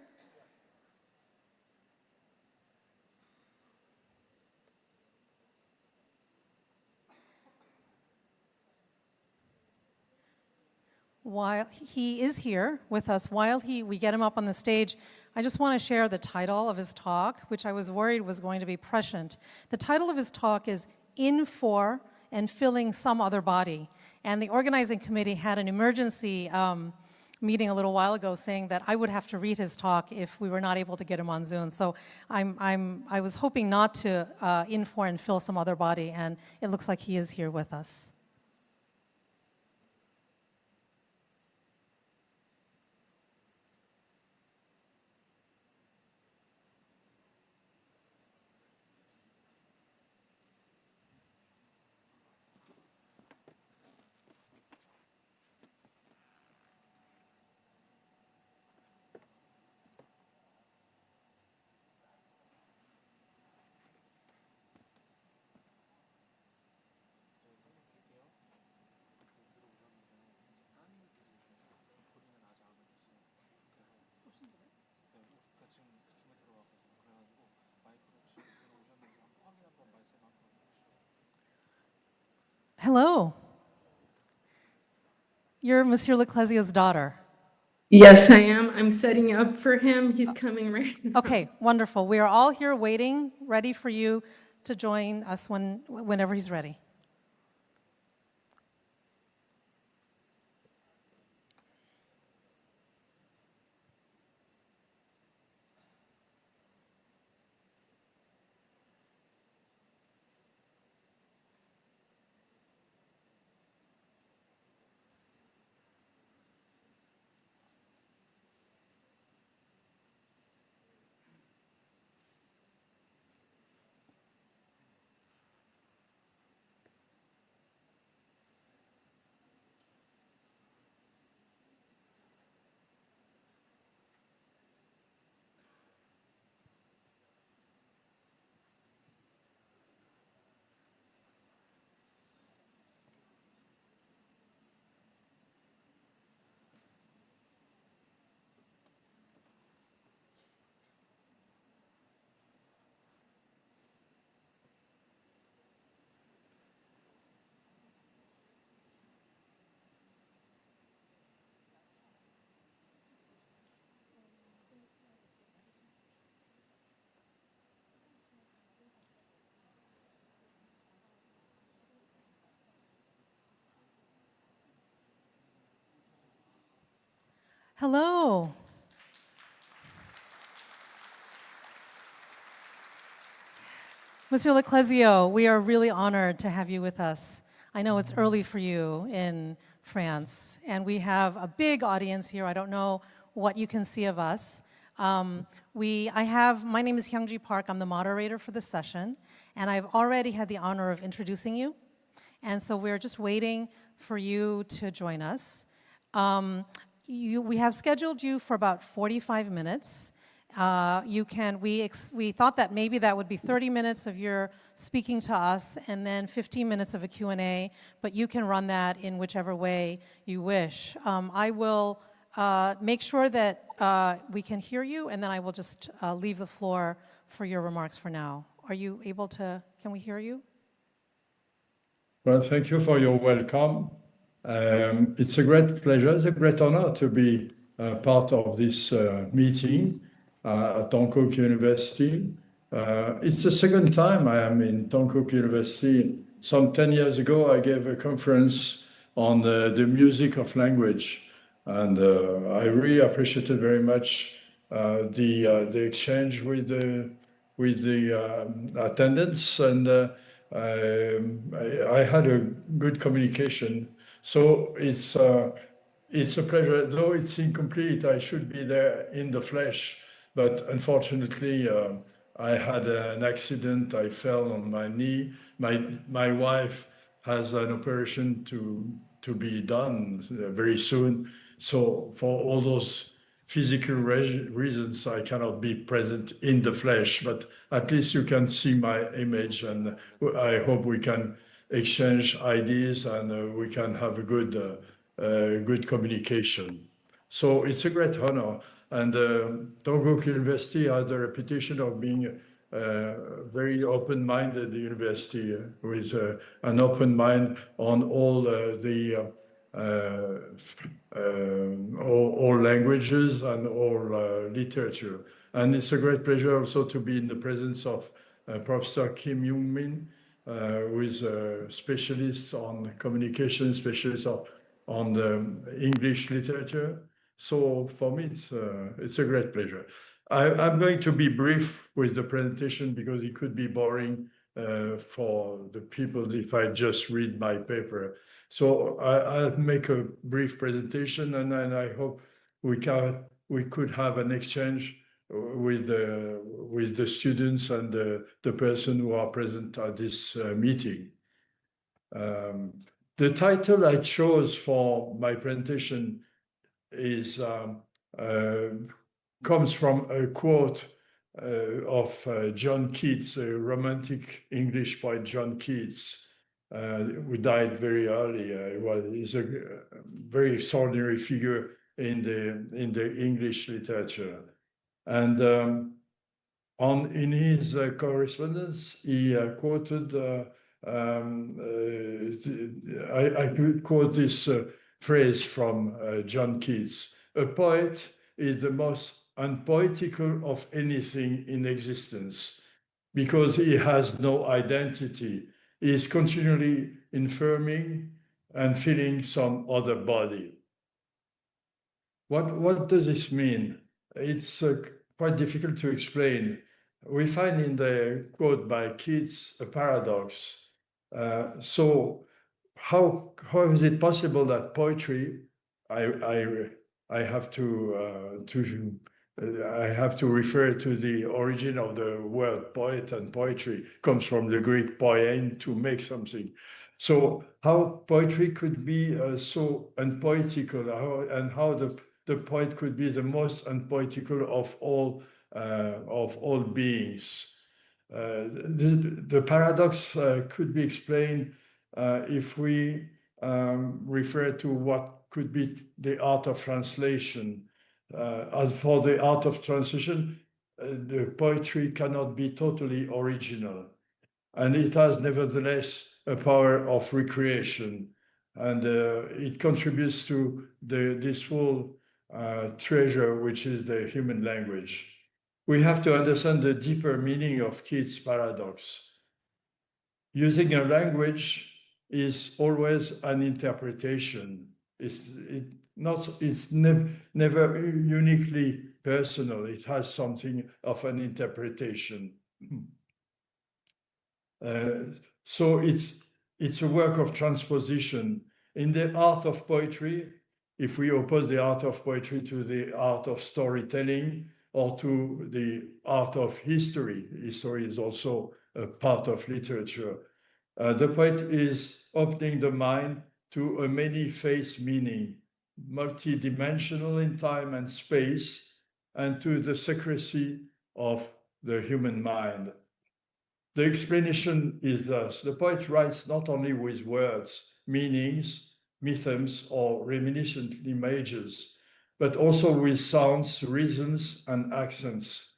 While he is here with us, while we get him up on the stage, I just want to share the title of his talk, which I was worried was going to be prescient. The title of his talk is In For and Filling Some Other Body. And the organizing committee had an emergency meeting a little while ago saying that I would have to read his talk if we were not able to get him on Zoom. So I was hoping not to in for and fill some other body, and it looks like he is here with us. Hello. You're Monsieur Leclésio's daughter. Yes, I am. I'm setting up for him. He's coming right now. Okay, wonderful. We are all here waiting, ready for you to join us whenever he's ready. Hello. Monsieur Leclésio, we are really honored to have you with us. I know it's early for you in France, and we have a big audience here. I don't know what you can see of us. My name is Hyungji Park. I'm the moderator for this session, and I've already had the honor of introducing you. And so we're just waiting for you to join us. We have scheduled you for about 45 minutes. We thought that maybe that would be 30 minutes of your speaking to us and then 15 minutes of a Q&A, but you can run that in whichever way you wish. I will make sure that we can hear you, and then I will just leave the floor for your remarks for now. Are you able to, can we hear you? Well, thank you for your welcome. It's a great pleasure, it's a great honor to be part of this meeting at Dankook University. It's the second time I am in Dankook University. Some 10 years ago, I gave a conference on the music of language, and I really appreciated very much the exchange with the attendants, and I had a good communication. So it's a pleasure. Though it's incomplete, I should be there in the flesh. But unfortunately, I had an accident. I fell on my knee. My wife has an operation to be done very soon. So for all those physical reasons, I cannot be present in the flesh, but at least you can see my image, and I hope we can exchange ideas and we can have a good communication. So it's a great honor. And Togo University has the reputation of being a very open-minded university with an open mind on all all languages and all literature. And it's a great pleasure also to be in the presence of Professor Kim Young-min, who is a specialist on communication, specialist on the English literature. So for me, it's a great pleasure. I'm going to be brief with the presentation because it could be boring for the people if I just read my paper. So I'll make a brief presentation, and then I hope we could have an exchange with the students and the person who are present at this meeting. The title I chose for my presentation is comes from a quote of John Keats, a romantic English poet, John Keats, who died very early. He's a very extraordinary figure in the English literature, and in his correspondence, he quoted. I could quote this phrase from John Keats: "A poet is the most unpoetical of anything in existence, because he has no identity. He is continually informing and filling some other body." What does this mean? It's quite difficult to explain. We find in the quote by Keats a paradox. So how is it possible that poetry, I have to refer to the origin of the word poet, and poetry comes from the Greek poiein, to make something. So how poetry could be so unpoetical, and how the poet could be the most unpoetical of all beings. The paradox could be explained if we refer to what could be the art of translation. As for the art of translation, the poetry cannot be totally original, and it has nevertheless a power of recreation, and it contributes to this whole treasure, which is the human language. We have to understand the deeper meaning of Keats' paradox. Using a language is always an interpretation. It's never uniquely personal. It has something of an interpretation. So it's a work of transposition. In the art of poetry, if we oppose the art of poetry to the art of storytelling or to the art of history is also a part of literature. The poet is opening the mind to a many-faced meaning, multi-dimensional in time and space, and to the secrecy of the human mind. The explanation is thus: the poet writes not only with words, meanings, mythms, or reminiscent images, but also with sounds, rhythms, and accents.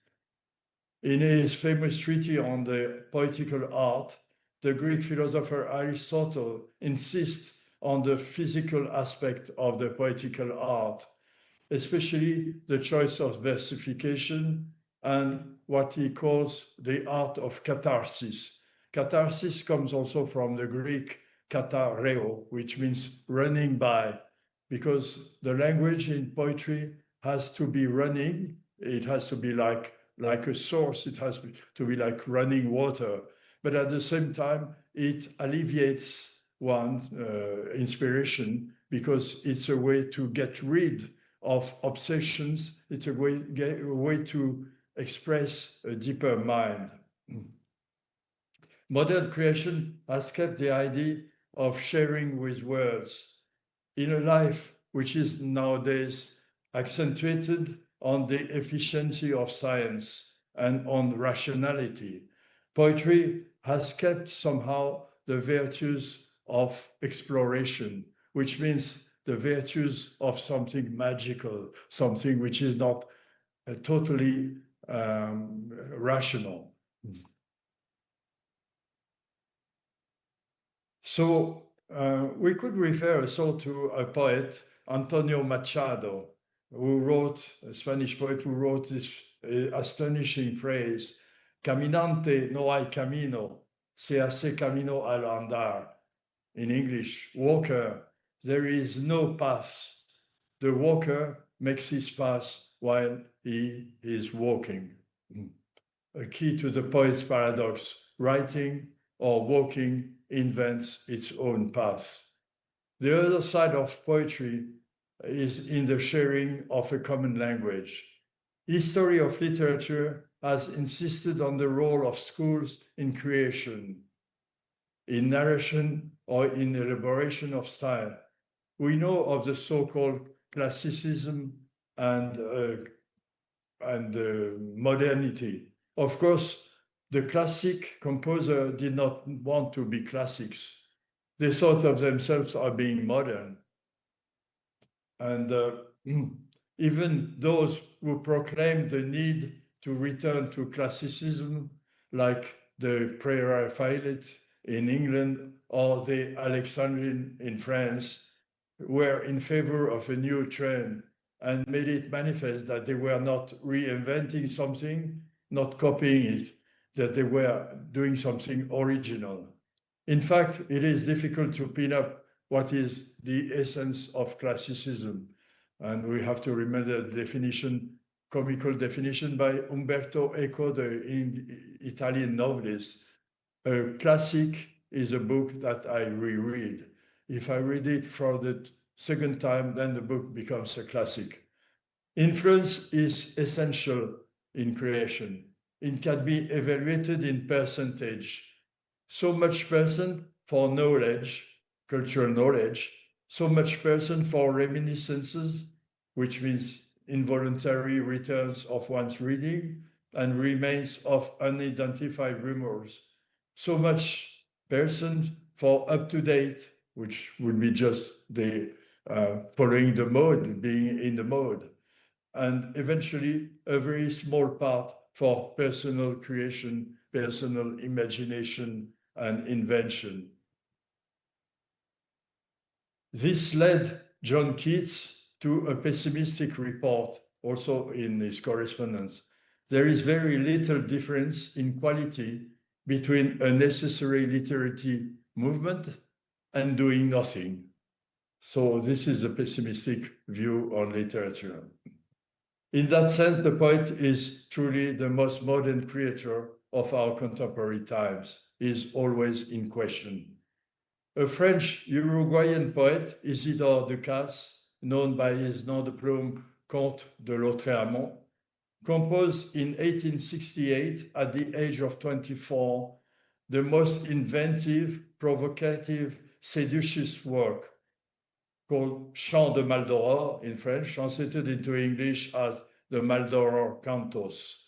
In his famous treatise on the poetical art, the Greek philosopher Aristotle insists on the physical aspect of the poetical art, especially the choice of versification and what he calls the art of catharsis. Catharsis comes also from the Greek kathareo, which means running by, because the language in poetry has to be running. It has to be like a source. It has to be like running water. but at the same time, it alleviates one's inspiration because it's a way to get rid of obsessions. It's a way to express a deeper mind. Modern creation has kept the idea of sharing with words in a life which is nowadays accentuated on the efficiency of science and on rationality. Poetry has kept somehow the virtues of exploration, which means the virtues of something magical, something which is not totally rational. So we could refer also to a poet, Antonio Machado, who wrote, a Spanish poet who wrote this astonishing phrase, caminante no hay camino, se hace camino al andar. In English, walker, there is no path. The walker makes his path while he is walking. A key to the poet's paradox, writing or walking invents its own path. The other side of poetry is in the sharing of a common language. History of literature has insisted on the role of schools in creation, in narration or in elaboration of style. We know of the so-called classicism and modernity. Of course, the classic composer did not want to be classics. They thought of themselves as being modern. And even those who proclaimed the need to return to classicism, like the Pre-Raphaelite in England or the Alexandrine in France, were in favor of a new trend and made it manifest that they were not reinventing something, not copying it, that they were doing something original. In fact, it is difficult to pin up what is the essence of classicism. And we have to remember the definition, comical definition by Umberto Eco, the Italian novelist. A classic is a book that I reread. If I read it for the second time, then the book becomes a classic. Influence is essential in creation. It can be evaluated in percentage. So much percent for knowledge, cultural knowledge, so much percent for reminiscences, which means involuntary returns of one's reading and remains of unidentified rumors. So much percent for up-to-date, which would be just the following the mode, being in the mode. And eventually, a very small part for personal creation, personal imagination, and invention. This led John Keats to a pessimistic report, also in his correspondence. There is very little difference in quality between a necessary literary movement and doing nothing. So this is a pessimistic view on literature. In that sense, the poet is truly the most modern creator of our contemporary times. He is always in question. A French Uruguayan poet, Isidore Ducasse, known by his nom de plume Comte de Lautréamont, composed in 1868, at the age of 24, the most inventive, provocative, seductive work called Chant de Maldoror in French, translated into English as the Maldoror Cantos.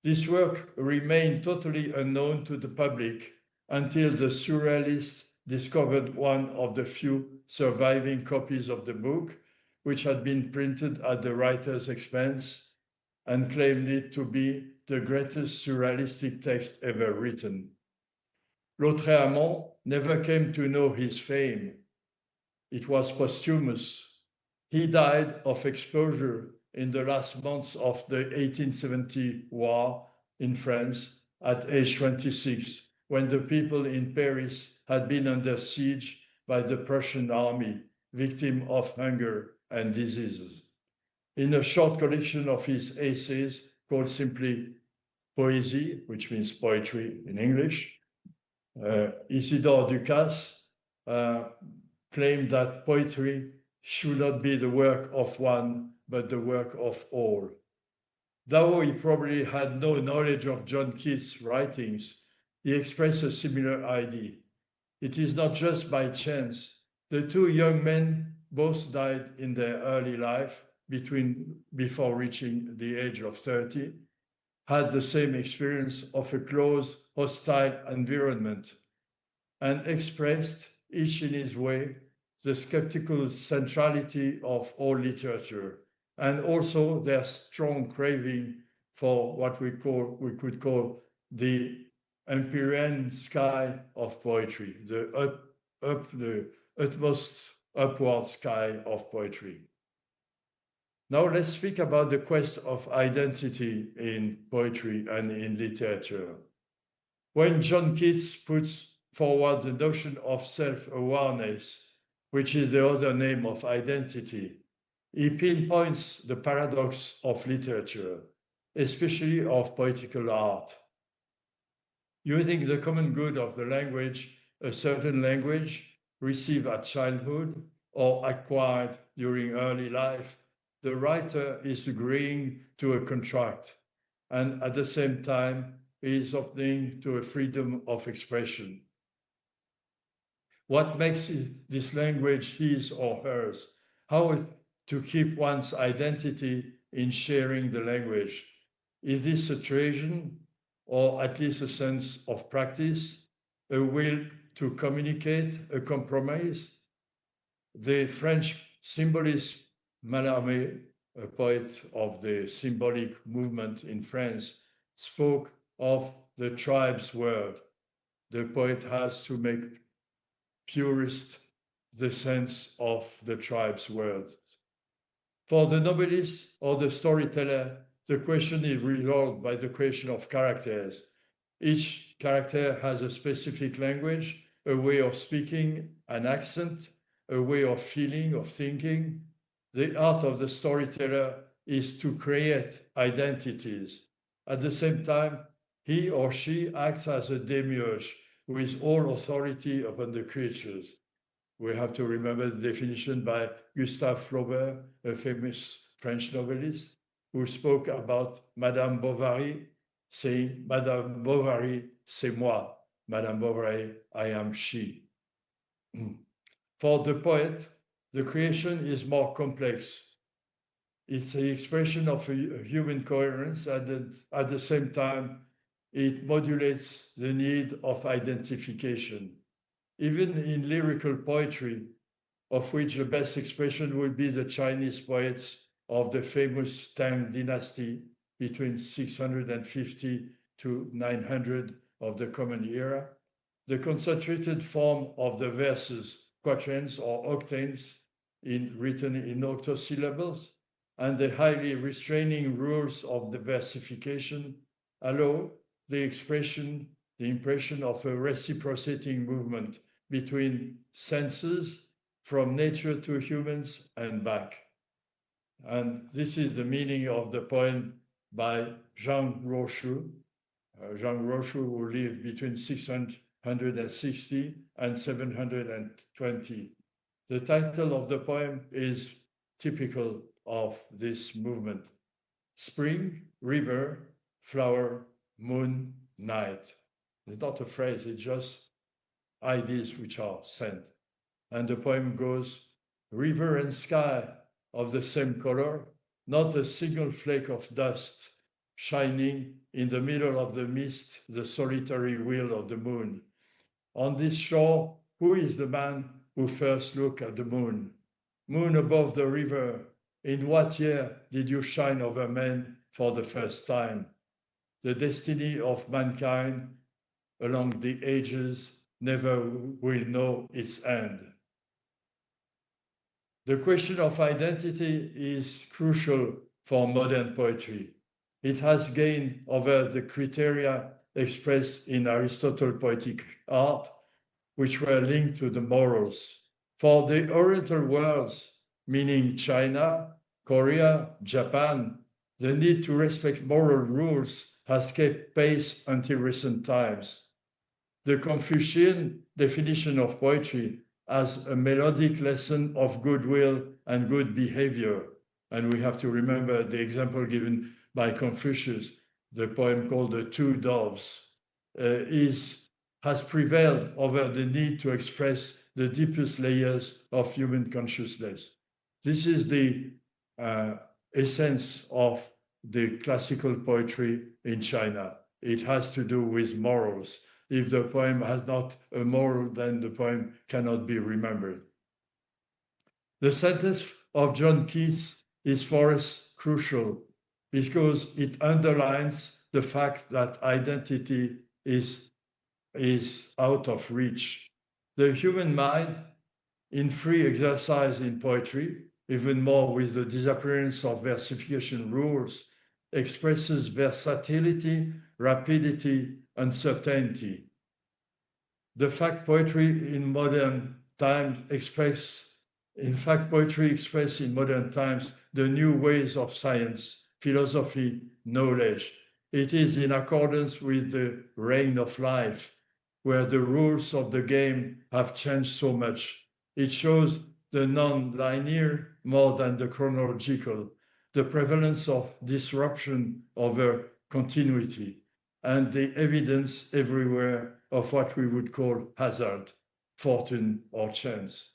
This work remained totally unknown to the public until the surrealists discovered one of the few surviving copies of the book, which had been printed at the writer's expense, and claimed it to be the greatest surrealistic text ever written. Lautréamont never came to know his fame. It was posthumous. He died of exposure in the last months of the 1870 war in France at age 26, when the people in Paris had been under siege by the Prussian army, victim of hunger and diseases. In a short collection of his essays called simply Poésie, which means poetry in English, Isidore Ducasse claimed that poetry should not be the work of one, but the work of all. Though he probably had no knowledge of John Keats' writings, he expressed a similar idea. It is not just by chance. The two young men both died in their early life before reaching the age of 30, had the same experience of a closed, hostile environment, and expressed, each in his way, the skeptical centrality of all literature, and also their strong craving for what we could call the empyrean sky of poetry, the utmost upward sky of poetry. Now let's speak about the quest of identity in poetry and in literature. When John Keats puts forward the notion of self-awareness, which is the other name of identity, he pinpoints the paradox of literature, especially of poetical art. Using the common good of the language, a certain language received at childhood or acquired during early life, the writer is agreeing to a contract, and at the same time, he is opening to a freedom of expression. What makes this language his or hers? How to keep one's identity in sharing the language? Is this a tradition, or at least a sense of practice, a will to communicate, a compromise? The French symbolist Mallarmé, a poet of the symbolic movement in France, spoke of the tribe's word. The poet has to make purest the sense of the tribe's words. For the novelist or the storyteller, the question is resolved by the question of characters. Each character has a specific language, a way of speaking, an accent, a way of feeling, of thinking. The art of the storyteller is to create identities. At the same time, he or she acts as a demiurge with all authority upon the creatures. We have to remember the definition by Gustave Flaubert, a famous French novelist, who spoke about Madame Bovary, saying, Madame Bovary, c'est moi. Madame Bovary, I am she. For the poet, the creation is more complex. It's the expression of a human coherence, and at the same time, it modulates the need of identification. Even in lyrical poetry, of which the best expression would be the Chinese poets of the famous Tang dynasty between 650 to 900 of the Common Era, the concentrated form of the verses, quatrains or octanes, written in octosyllables, and the highly restraining rules of the versification allow the impression of a reciprocating movement between senses from nature to humans and back. And this is the meaning of the poem by Zhang Ruoshu. Zhang Ruoshu, who lived between 660 and 720. The title of the poem is typical of this movement: Spring, River, Flower, Moon, Night. It's not a phrase, it's just ideas which are sent. And the poem goes, river and sky of the same color, not a single flake of dust, shining in the middle of the mist, the solitary wheel of the moon. On this shore, who is the man who first looked at the moon? Moon above the river, in what year did you shine over men for the first time? The destiny of mankind along the ages never will know its end. The question of identity is crucial for modern poetry. It has gained over the criteria expressed in Aristotle's poetic art, which were linked to the morals. For the Oriental worlds, meaning China, Korea, Japan, the need to respect moral rules has kept pace until recent times. the Confucian definition of poetry as a melodic lesson of goodwill and good behavior. And we have to remember the example given by Confucius, the poem called The Two Doves, has prevailed over the need to express the deepest layers of human consciousness. This is the essence of the classical poetry in China. It has to do with morals. If the poem has not a moral, then the poem cannot be remembered. The sentence of John Keats is for us crucial because it underlines the fact that identity is out of reach. The human mind, in free exercise in poetry, even more with the disappearance of versification rules, expresses versatility, rapidity, and certainty. The fact poetry in modern times poetry expresses in modern times the new ways of science, philosophy, knowledge. It is in accordance with the reign of life, where the rules of the game have changed so much. It shows the non-linear more than the chronological, the prevalence of disruption over continuity, and the evidence everywhere of what we would call hazard, fortune, or chance.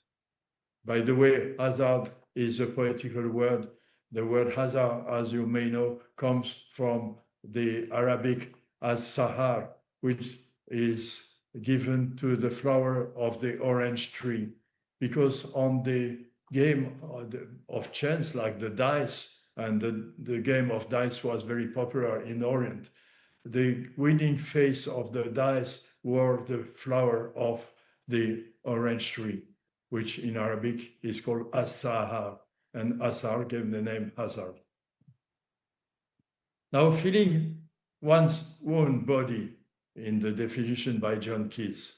By the way, hazard is a poetical word. The word hazard, as you may know, comes from the Arabic as-sahar, which is given to the flower of the orange tree. Because on the game of chance, like the dice, and the game of dice was very popular in Orient, the winning face of the dice were the flower of the orange tree, which in Arabic is called as-sahar, and Asar gave the name hazard. Now, feeling one's own body in the definition by John Keats.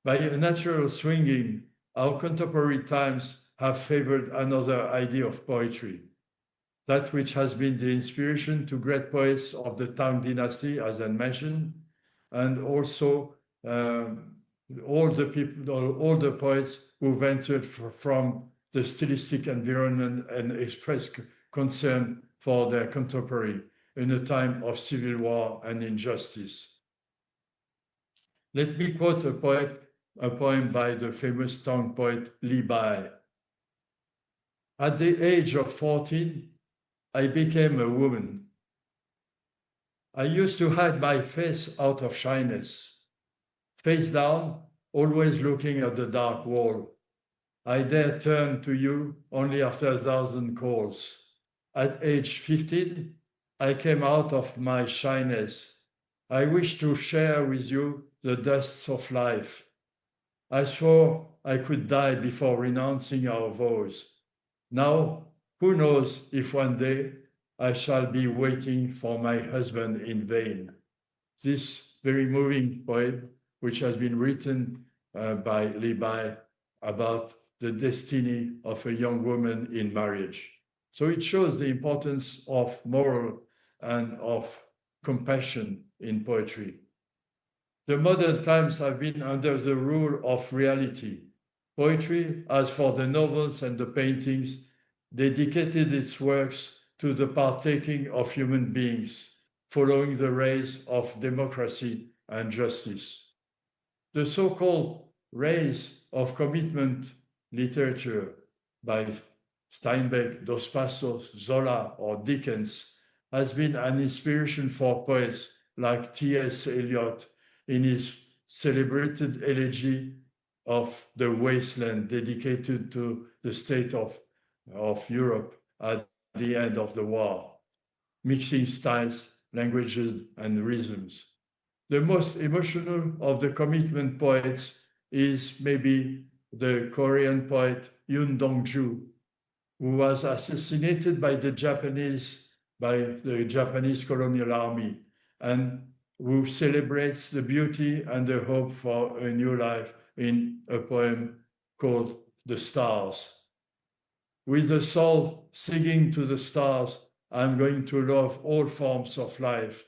By a natural swinging, our contemporary times have favored another idea of poetry, that which has been the inspiration to great poets of the Tang dynasty, as I mentioned, and also all the poets who ventured from the stylistic environment and expressed concern for their contemporary in a time of civil war and injustice. Let me quote a poem by the famous Tang poet Li Bai. At the age of 14, I became a woman. I used to hide my face out of shyness. Face down, always looking at the dark wall. I dare turn to you only after 1,000 calls. At age 15, I came out of my shyness. I wish to share with you the dusts of life. I swore I could die before renouncing our vows. Now, who knows if one day I shall be waiting for my husband in vain. This very moving poem, which has been written by Li Bai about the destiny of a young woman in marriage. So it shows the importance of moral and of compassion in poetry. The modern times have been under the rule of reality. Poetry, as for the novels and the paintings, dedicated its works to the partaking of human beings, following the rays of democracy and justice. The so-called rays of commitment literature by Steinbeck, Dos Passos, Zola, or Dickens has been an inspiration for poets like T.S. Eliot in his celebrated elegy of the wasteland dedicated to the state of Europe at the end of the war, mixing styles, languages, and rhythms. The most emotional of the commitment poets is maybe the Korean poet Yoon Dong-ju, who was assassinated by the Japanese colonial army, and who celebrates the beauty and the hope for a new life in a poem called The Stars. With the soul singing to the stars, I'm going to love all forms of life,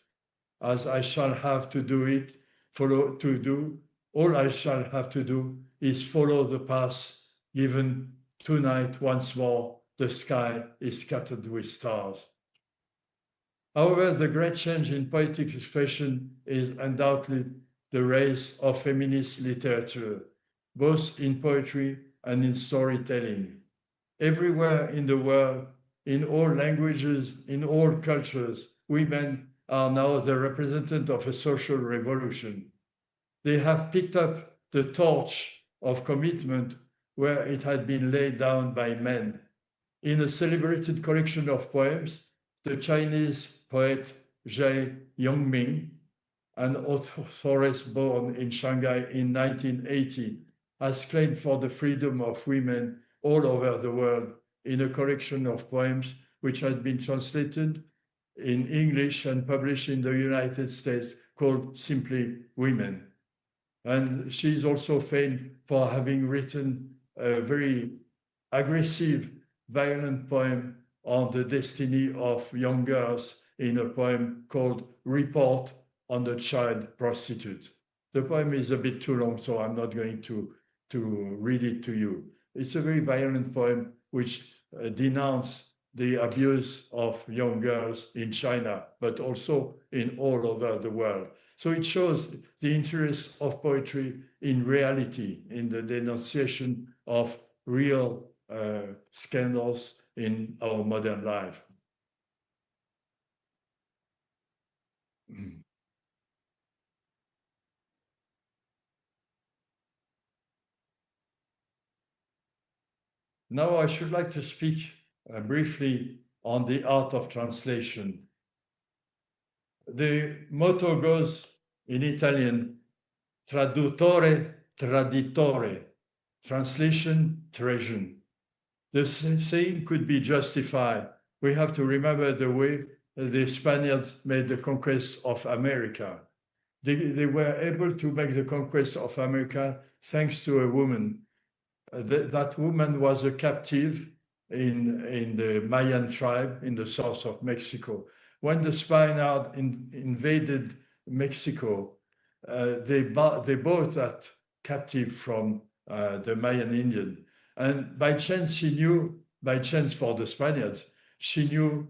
as I shall have to do All I shall have to do is follow the path given tonight once more. The sky is scattered with stars. However, the great change in poetic expression is undoubtedly the rise of feminist literature, both in poetry and in storytelling. Everywhere in the world, in all languages, in all cultures, women are now the representatives of a social revolution. They have picked up the torch of commitment where it had been laid down by men. In a celebrated collection of poems, the Chinese poet Zhai Yongming, an authoress born in Shanghai in 1980, has claimed for the freedom of women all over the world in a collection of poems which has been translated in English and published in the United States called simply Women. And she is also famed for having written a very aggressive, violent poem on the destiny of young girls in a poem called Report on the Child Prostitute. The poem is a bit too long, so I'm not going to read it to you. It's a very violent poem which denounces the abuse of young girls in China, but also in all over the world. So it shows the interest of poetry in reality, in the denunciation of real scandals in our modern life. Now I should like to speak briefly on the art of translation. The motto goes in Italian, traduttore traditore, translation treasure. The saying could be justified. We have to remember the way the Spaniards made the conquest of America. They were able to make the conquest of America thanks to a woman. That woman was a captive in the Mayan tribe in the south of Mexico. When the Spaniards invaded Mexico, they bought that captive from the Mayan Indian. And by chance for the Spaniards, she knew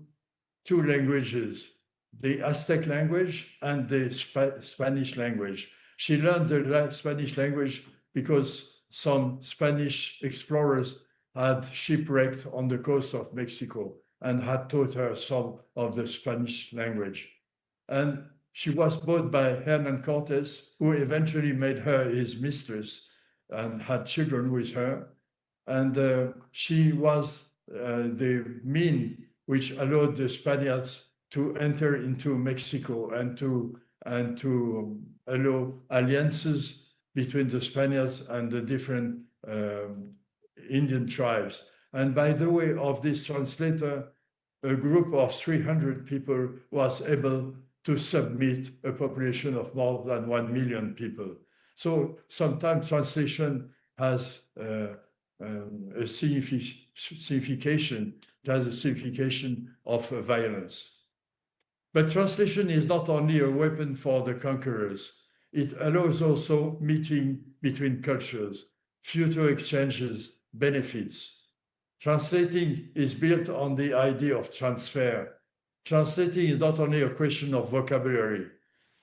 two languages, the Aztec language and the Spanish language. She learned the Spanish language because some Spanish explorers had shipwrecked on the coast of Mexico and had taught her some of the Spanish language. And she was bought by Hernan Cortes, who eventually made her his mistress and had children with her. And she was the mean which allowed the Spaniards to enter into Mexico and to allow alliances between the Spaniards and the different Indian tribes. And by the way of this translator, a group of 300 people was able to submit a population of more than 1 million people. So sometimes translation has a signification, it has a signification of violence. But translation is not only a weapon for the conquerors, it allows also meeting between cultures, future exchanges, benefits. Translating is built on the idea of transfer. Translating is not only a question of vocabulary,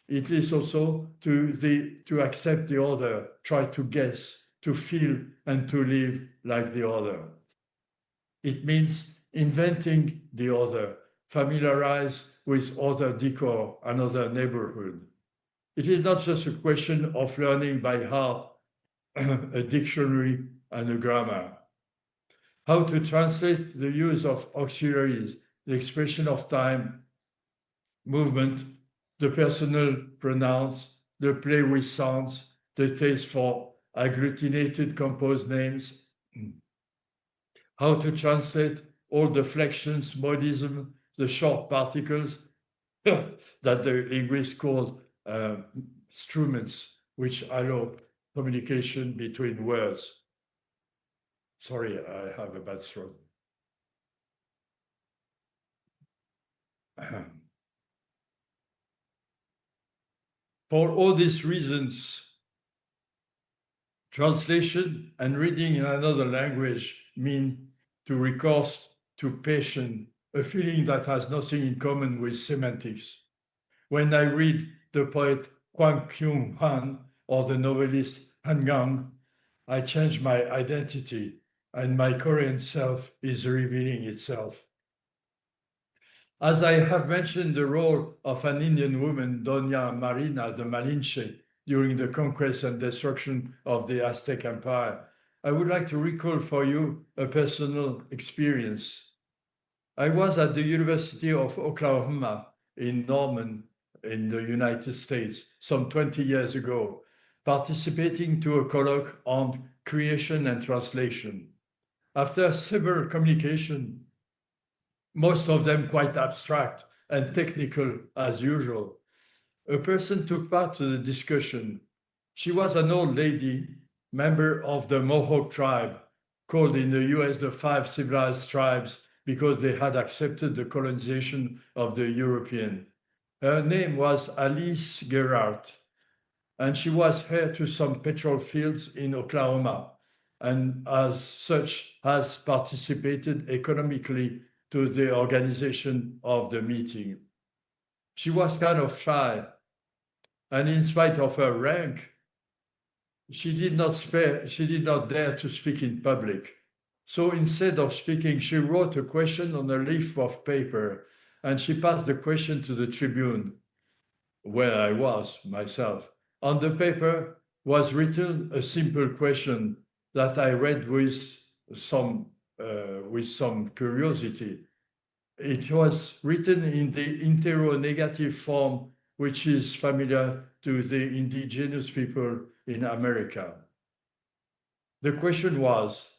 it is also to accept the other, try to guess, to feel and to live like the other. It means inventing the other, familiarize with other decor, another neighborhood. It is not just a question of learning by heart a dictionary and a grammar. How to translate the use of auxiliaries, the expression of time, movement, the personal pronouns, the play with sounds, the taste for agglutinated composed names. How to translate all the flexions, modism, the short particles that the linguists call struments, which allow communication between words. Sorry, I have a bad throat. For all these reasons, Translation and reading in another language mean to recourse to passion, a feeling that has nothing in common with semantics. When I read the poet Kwang Kyung-han or the novelist Han Gang, I change my identity and my Korean self is revealing itself. As I have mentioned the role of an Indian woman, Doña Marina de Malinche, during the conquest and destruction of the Aztec Empire, I would like to recall for you a personal experience. I was at the University of Oklahoma in Norman, in the United States, some 20 years ago, participating to a colloque on creation and translation. After several communications, most of them quite abstract and technical as usual, a person took part to the discussion. She was an old lady, member of the Mohawk tribe, called in the US the Five Civilized Tribes because they had accepted the colonization of the European. Her name was Alice Gerhardt, and she was heir to some petrol fields in Oklahoma, and as such has participated economically to the organization of the meeting. She was kind of shy, and in spite of her rank, she did not dare to speak in public. So instead of speaking, she wrote a question on a leaf of paper, and she passed the question to the tribune, where I was myself. On the paper was written a simple question that I read with some curiosity. It was written in the interrogative form, which is familiar to the indigenous people in America. The question was,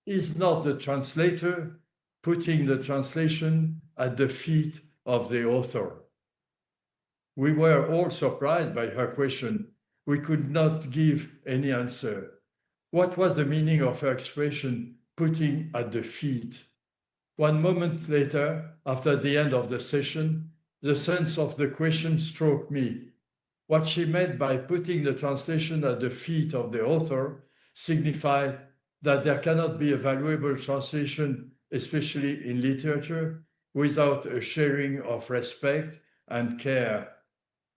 is not the translator putting the translation at the feet of the author? We were all surprised by her question. We could not give any answer. What was the meaning of her expression, putting at the feet? 1 moment later, after the end of the session, the sense of the question struck me. What she meant by putting the translation at the feet of the author signified that there cannot be a valuable translation, especially in literature, without a sharing of respect and care,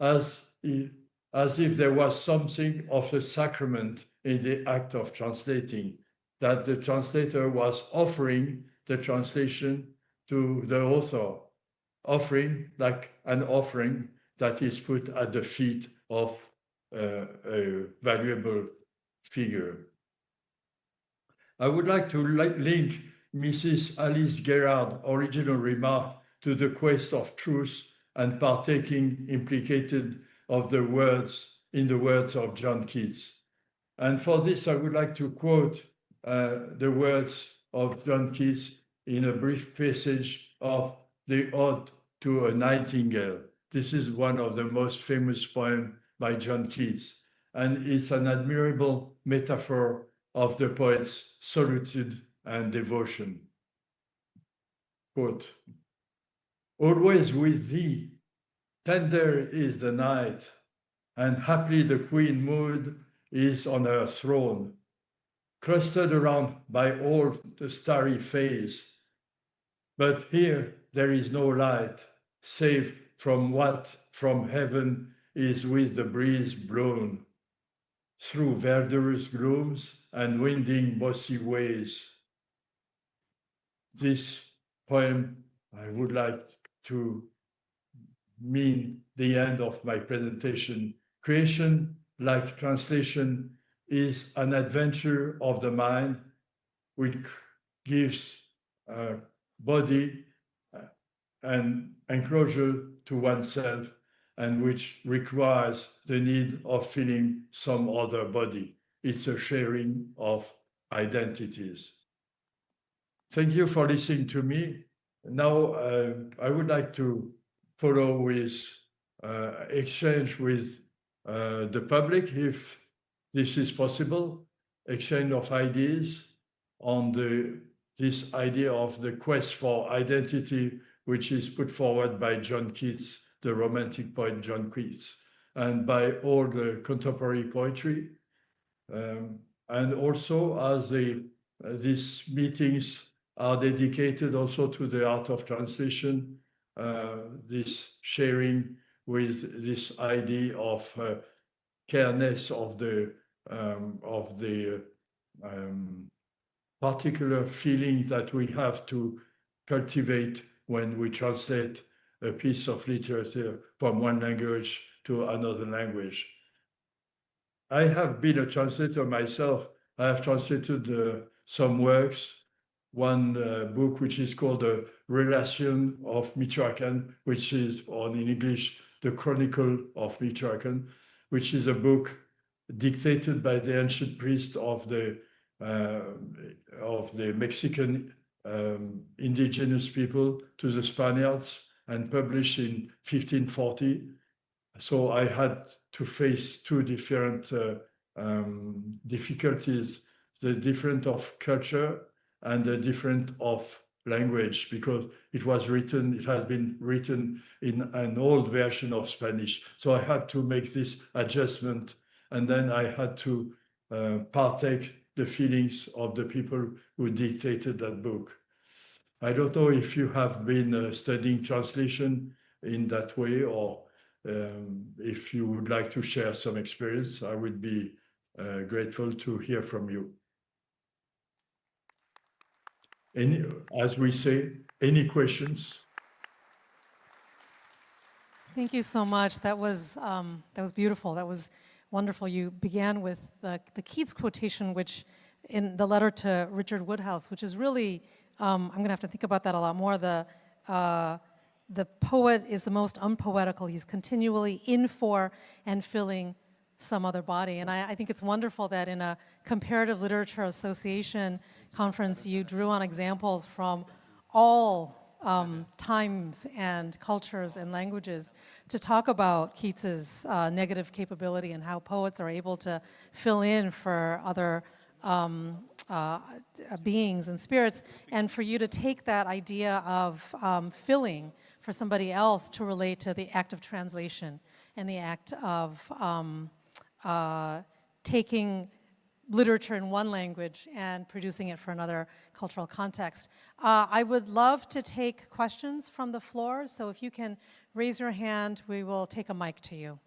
as if there was something of a sacrament in the act of translating, that the translator was offering the translation to the author, offering like an offering that is put at the feet of a valuable figure. I would like to link Mrs. Alice Gerard's original remark to the quest of truth and partaking implicated of the words in the words of John Keats. And for this, I would like to quote the words of John Keats in a brief passage of the Ode to a Nightingale. This is one of the most famous poems by John Keats, and it's an admirable metaphor of the poet's solitude and devotion. Quote, always with thee, tender is the night, and happily the queen mood is on her throne, clustered around by all the starry phase. But here there is no light, save from what from heaven is with the breeze blown, through verdurous glooms and winding mossy ways. This poem, I would like to mean the end of my presentation. Creation, like translation, is an adventure of the mind which gives body and enclosure to oneself, and which requires the need of feeling some other body. It's a sharing of identities. Thank you for listening to me. Now, I would like to follow with exchange with the public, if this is possible, exchange of ideas on this idea of the quest for identity, which is put forward by John Keats, the Romantic poet John Keats, and by all the contemporary poetry. And also, as these meetings are dedicated also to the art of translation, this sharing with this idea of careness of the particular feeling that we have to cultivate when we translate a piece of literature from one language to another language. I have been a translator myself. I have translated some works. One book which is called The Relation of Michoacan, which is, or in English, The Chronicle of Michoacan, which is a book dictated by the ancient priest of the Mexican indigenous people to the Spaniards and published in 1540. So I had to face two different difficulties, the different of culture and the different of language, because it has been written in an old version of Spanish. So I had to make this adjustment, and then I had to partake the feelings of the people who dictated that book. I don't know if you have been studying translation in that way, or if you would like to share some experience. I would be grateful to hear from you. As we say, any questions? Thank you so much. That was beautiful. That was wonderful. You began with the Keats quotation, which in the letter to Richard Woodhouse, which is really, I'm going to have to think about that a lot more. The poet is the most unpoetical. He's continually in for and filling some other body. And I think it's wonderful that in a Comparative Literature Association conference, you drew on examples from all times and cultures and languages to talk about Keats's negative capability and how poets are able to fill in for other beings and spirits, and for you to take that idea of filling for somebody else to relate to the act of translation and the act of taking literature in one language and producing it for another cultural context. I would love to take questions from the floor, so if you can raise your hand, we will take a mic to you.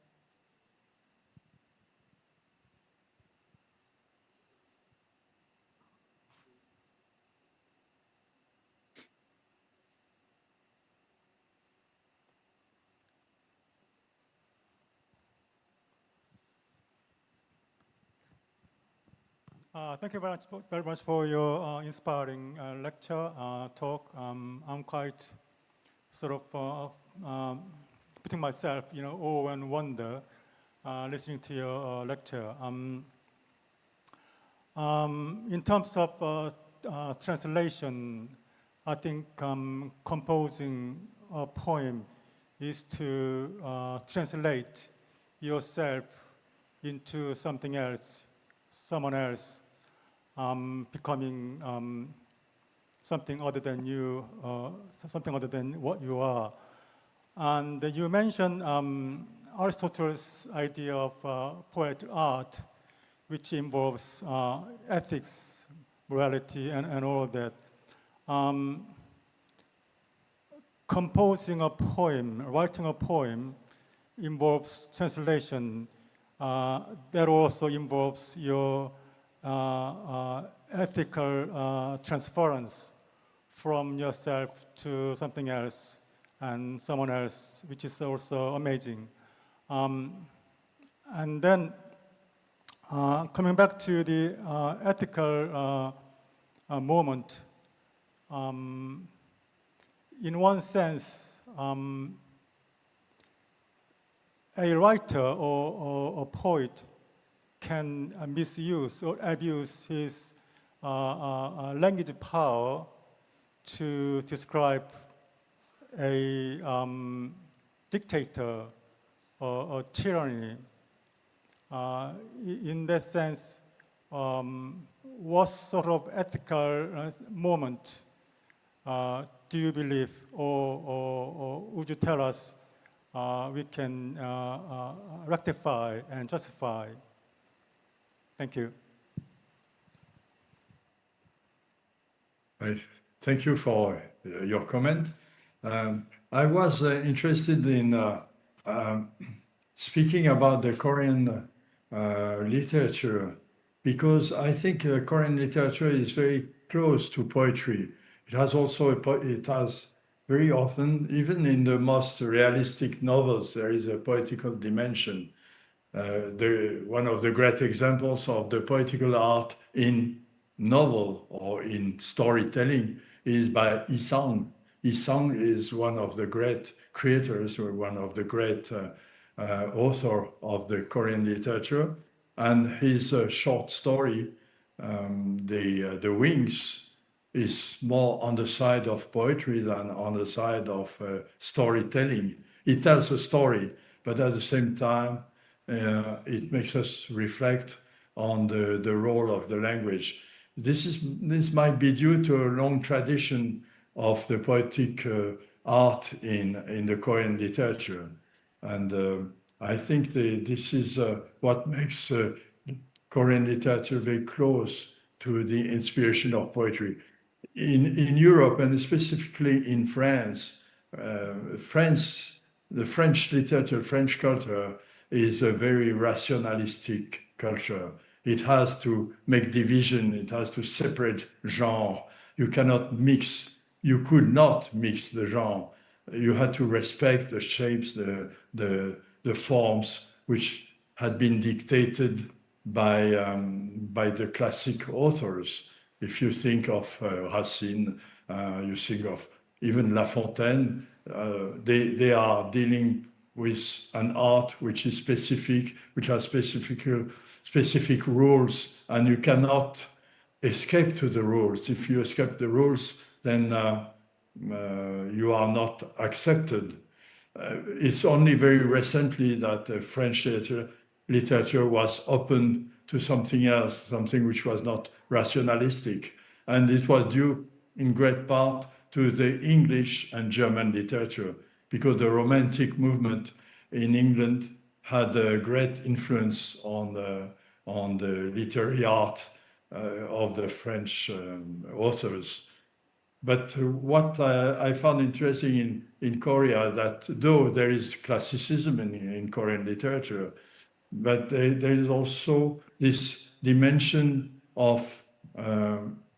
Thank you very much for your inspiring lecture, talk. I'm quite sort of putting myself, awe and wonder listening to your lecture. In terms of translation, I think composing a poem is to translate yourself into something else, someone else, becoming something other than you, something other than what you are. And you mentioned Aristotle's idea of poetic art, which involves ethics, morality, and all that. Composing a poem, writing a poem, involves translation. That also involves your ethical transference from yourself to something else and someone else, which is also amazing. And then coming back to the ethical moment, in one sense, a writer or a poet can misuse or abuse his language power to describe a dictator or tyranny. In that sense, what sort of ethical moment do you believe, or would you tell us we can rectify and justify? Thank you. Thank you for your comment. I was interested in speaking about the Korean literature because I think Korean literature is very close to poetry. It has also it has very often, even in the most realistic novels, there is a poetical dimension. One of the great examples of the poetical art in novel or in storytelling is by Isang. Isang is one of the great creators or one of the great author of the Korean literature, and his short story, The Wings, is more on the side of poetry than on the side of storytelling. It tells a story, but at the same time, it makes us reflect on the role of the language. This might be due to a long tradition of the poetic art in the Korean literature. And I think this is what makes Korean literature very close to the inspiration of poetry. In Europe, and specifically in France, the French literature, French culture is a very rationalistic culture. It has to make division, it has to separate genre. You cannot mix, you could not mix the genre. You had to respect the shapes, the forms which had been dictated by the classic authors. If you think of Racine, you think of even La Fontaine, they are dealing with an art which is specific, which has specific rules, and you cannot escape to the rules. If you escape the rules, then you are not accepted. It's only very recently that French literature was open to something else, something which was not rationalistic. And it was due in great part to the English and German literature, because the Romantic movement in England had a great influence on the literary art of the French authors. But what I found interesting in Korea, that though there is classicism in Korean literature, but there is also this dimension of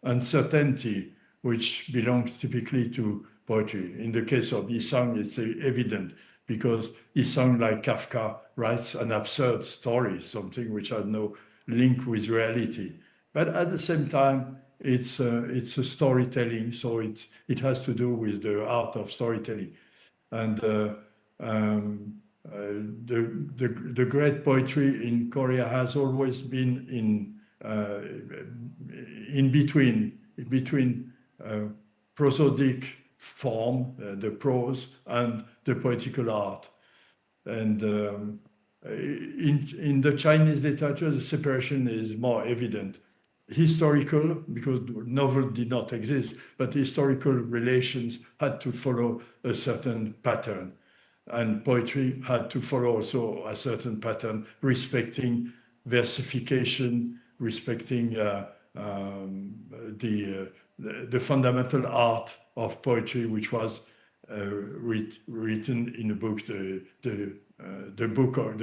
uncertainty, which belongs typically to poetry. In the case of Isang, it's evident, because Isang, like Kafka, writes an absurd story, something which has no link with reality. But at the same time, it's a storytelling, so it has to do with the art of storytelling. And the great poetry in Korea has always been in between prosodic form, the prose, and the poetical art. And in the Chinese literature, the separation is more evident. Historical, because novel did not exist, but historical relations had to follow a certain pattern. And poetry had to follow also a certain pattern, respecting versification, respecting the fundamental art of poetry, which was written in a book, the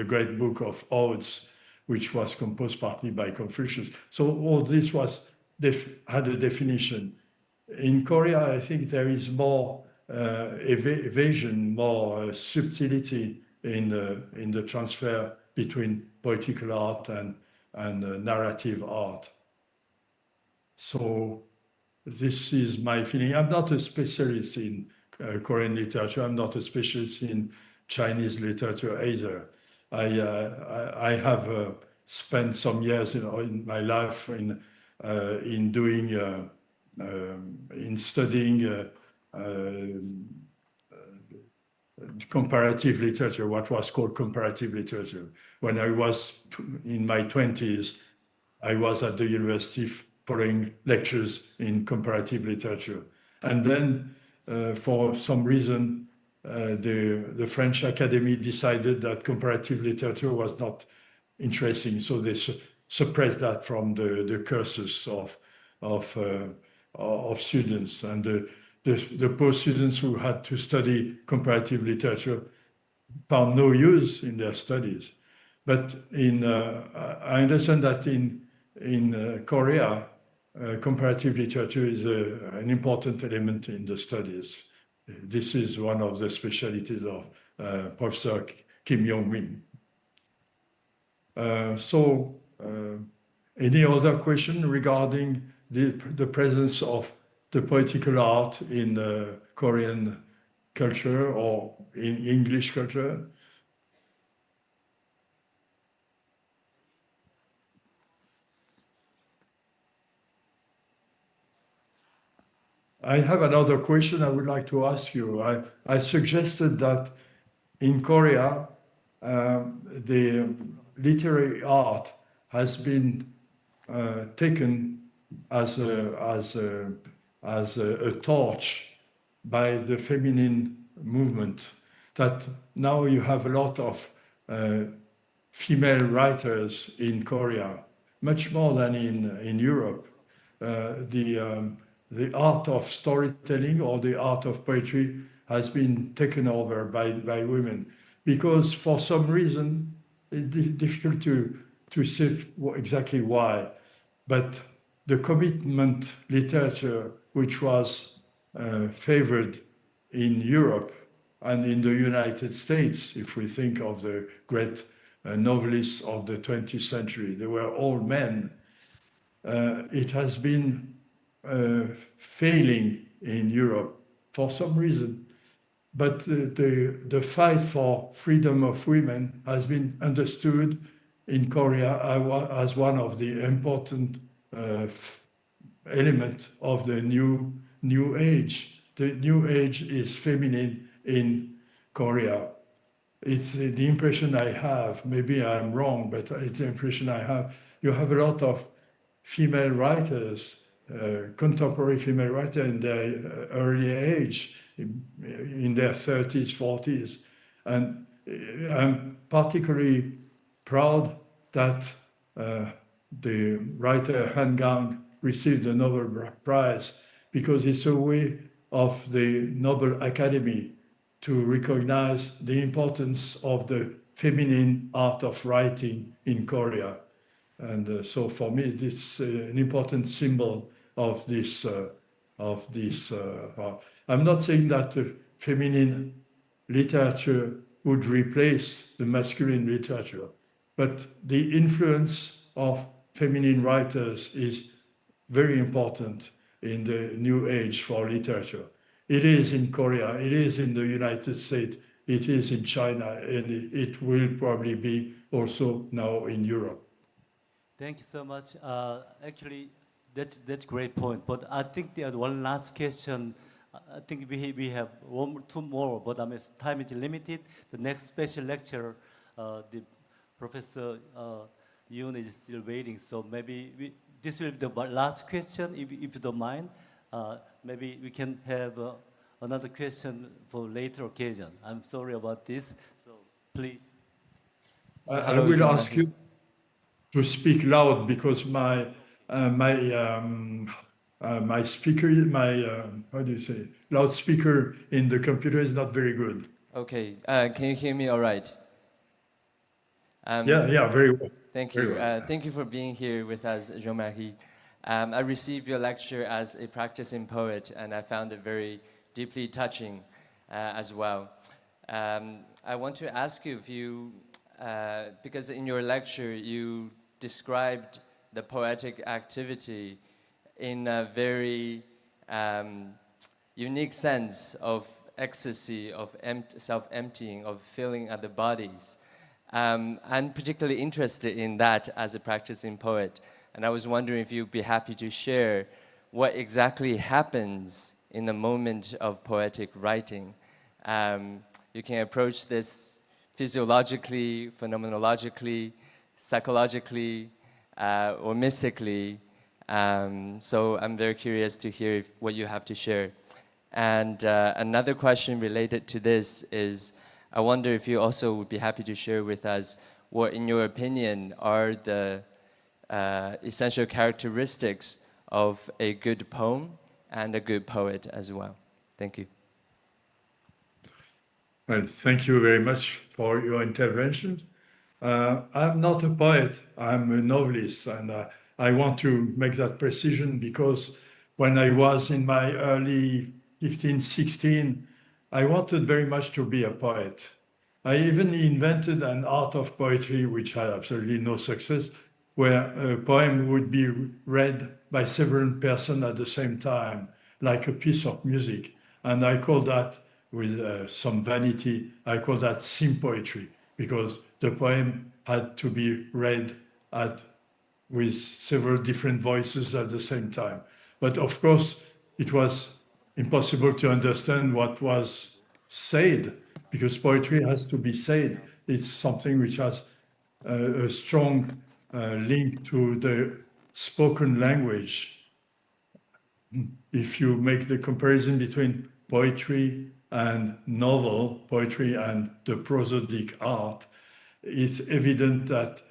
great book of Odes, which was composed partly by Confucius. So all this had a definition. In Korea, I think there is more evasion, more subtlety in the transfer between poetical art and narrative art. So this is my feeling. I'm not a specialist in Korean literature. I'm not a specialist in Chinese literature either. I have spent some years in my life in studying comparative literature, what was called comparative literature. When I was in my 20s, I was at the university following lectures in comparative literature. And then, for some reason, the French Academy decided that comparative literature was not interesting, so they suppress that from the cursus of students. And the post students who had to study comparative literature found no use in their studies. But I understand that in Korea, comparative literature is an important element in the studies. This is one of the specialties of Professor Kim Yong-min. Any other question regarding the presence of the poetical art in Korean culture or in English culture? I have another question I would like to ask you. I suggested that in Korea, the literary art has been taken as a torch by the feminine movement. That now you have a lot of female writers in Korea, much more than in Europe. The art of storytelling or the art of poetry has been taken over by women, because for some reason, it's difficult to say exactly why, but the commitment literature, which was favored in Europe and in the United States, if we think of the great novelists of the 20th century, they were all men. It has been failing in Europe for some reason. But the fight for freedom of women has been understood in Korea as one of the important elements of the new age. The new age is feminine in Korea. It's the impression I have. Maybe I'm wrong, but it's the impression I have. You have a lot of female writers, contemporary female writers in their early age, in their 30s, 40s. And I'm particularly proud that the writer Han Gang received the Nobel Prize, because it's a way of the Nobel Academy to recognize the importance of the feminine art of writing in Korea. And so for me, it's an important symbol of this. I'm not saying that the feminine literature would replace the masculine literature, but the influence of feminine writers is very important in the new age for literature. It is in Korea, it is in the United States, it is in China, and it will probably be also now in Europe. Thank you so much. Actually, that's great point. But I think there's one last question. I think we have two more, but time is limited. The next special lecture, the Professor Yoon is still waiting, so maybe this will be the last question, if you don't mind. Maybe we can have another question for later occasion. I'm sorry about this, so please. I will ask you to speak loud, because my speaker, how do you say, loudspeaker in the computer is not very good. Okay, can you hear me all right? Yeah, very well. Thank Very you. well. Thank you for being here with us, Jean-Marie. I received your lecture as a practicing poet, and I found it very deeply touching as well. I want to ask you if you, because in your lecture you described the poetic activity in a very unique sense of ecstasy, of self-emptying, of filling at the bodies. I'm particularly interested in that as a practicing poet, and I was wondering if you'd be happy to share what exactly happens in the moment of poetic writing. You can approach this physiologically, phenomenologically, psychologically, or mystically. So I'm very curious to hear what you have to share. And another question related to this is, I wonder if you also would be happy to share with us what, in your opinion, are the essential characteristics of a good poem and a good poet as well. Thank you. Well, thank you very much for your intervention. I'm not a poet, I'm a novelist, and I want to make that precision because when I was in my early 15, 16, I wanted very much to be a poet. I even invented an art of poetry, which had absolutely no success, where a poem would be read by several persons at the same time, like a piece of music. And I call that, with some vanity, I call that sympoetry, because the poem had to be read with several different voices at the same time. But of course, it was impossible to understand what was said, because poetry has to be said. It's something which has a strong link to the spoken language. If you make the comparison between poetry and novel, poetry and the prosodic art, it's evident that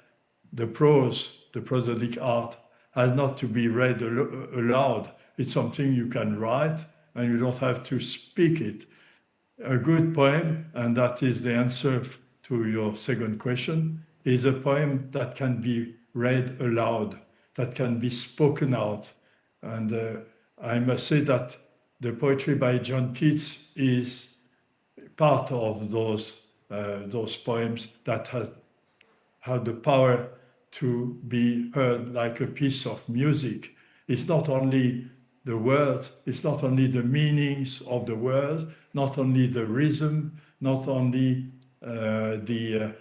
the prosodic art, has not to be read aloud. It's something you can write and you don't have to speak it. A good poem, and that is the answer to your second question, is a poem that can be read aloud, that can be spoken out. And I must say that the poetry by John Keats is part of those poems that have the power to be heard like a piece of music. It's not only the words, it's not only the meanings of the words, not only the rhythm, not only the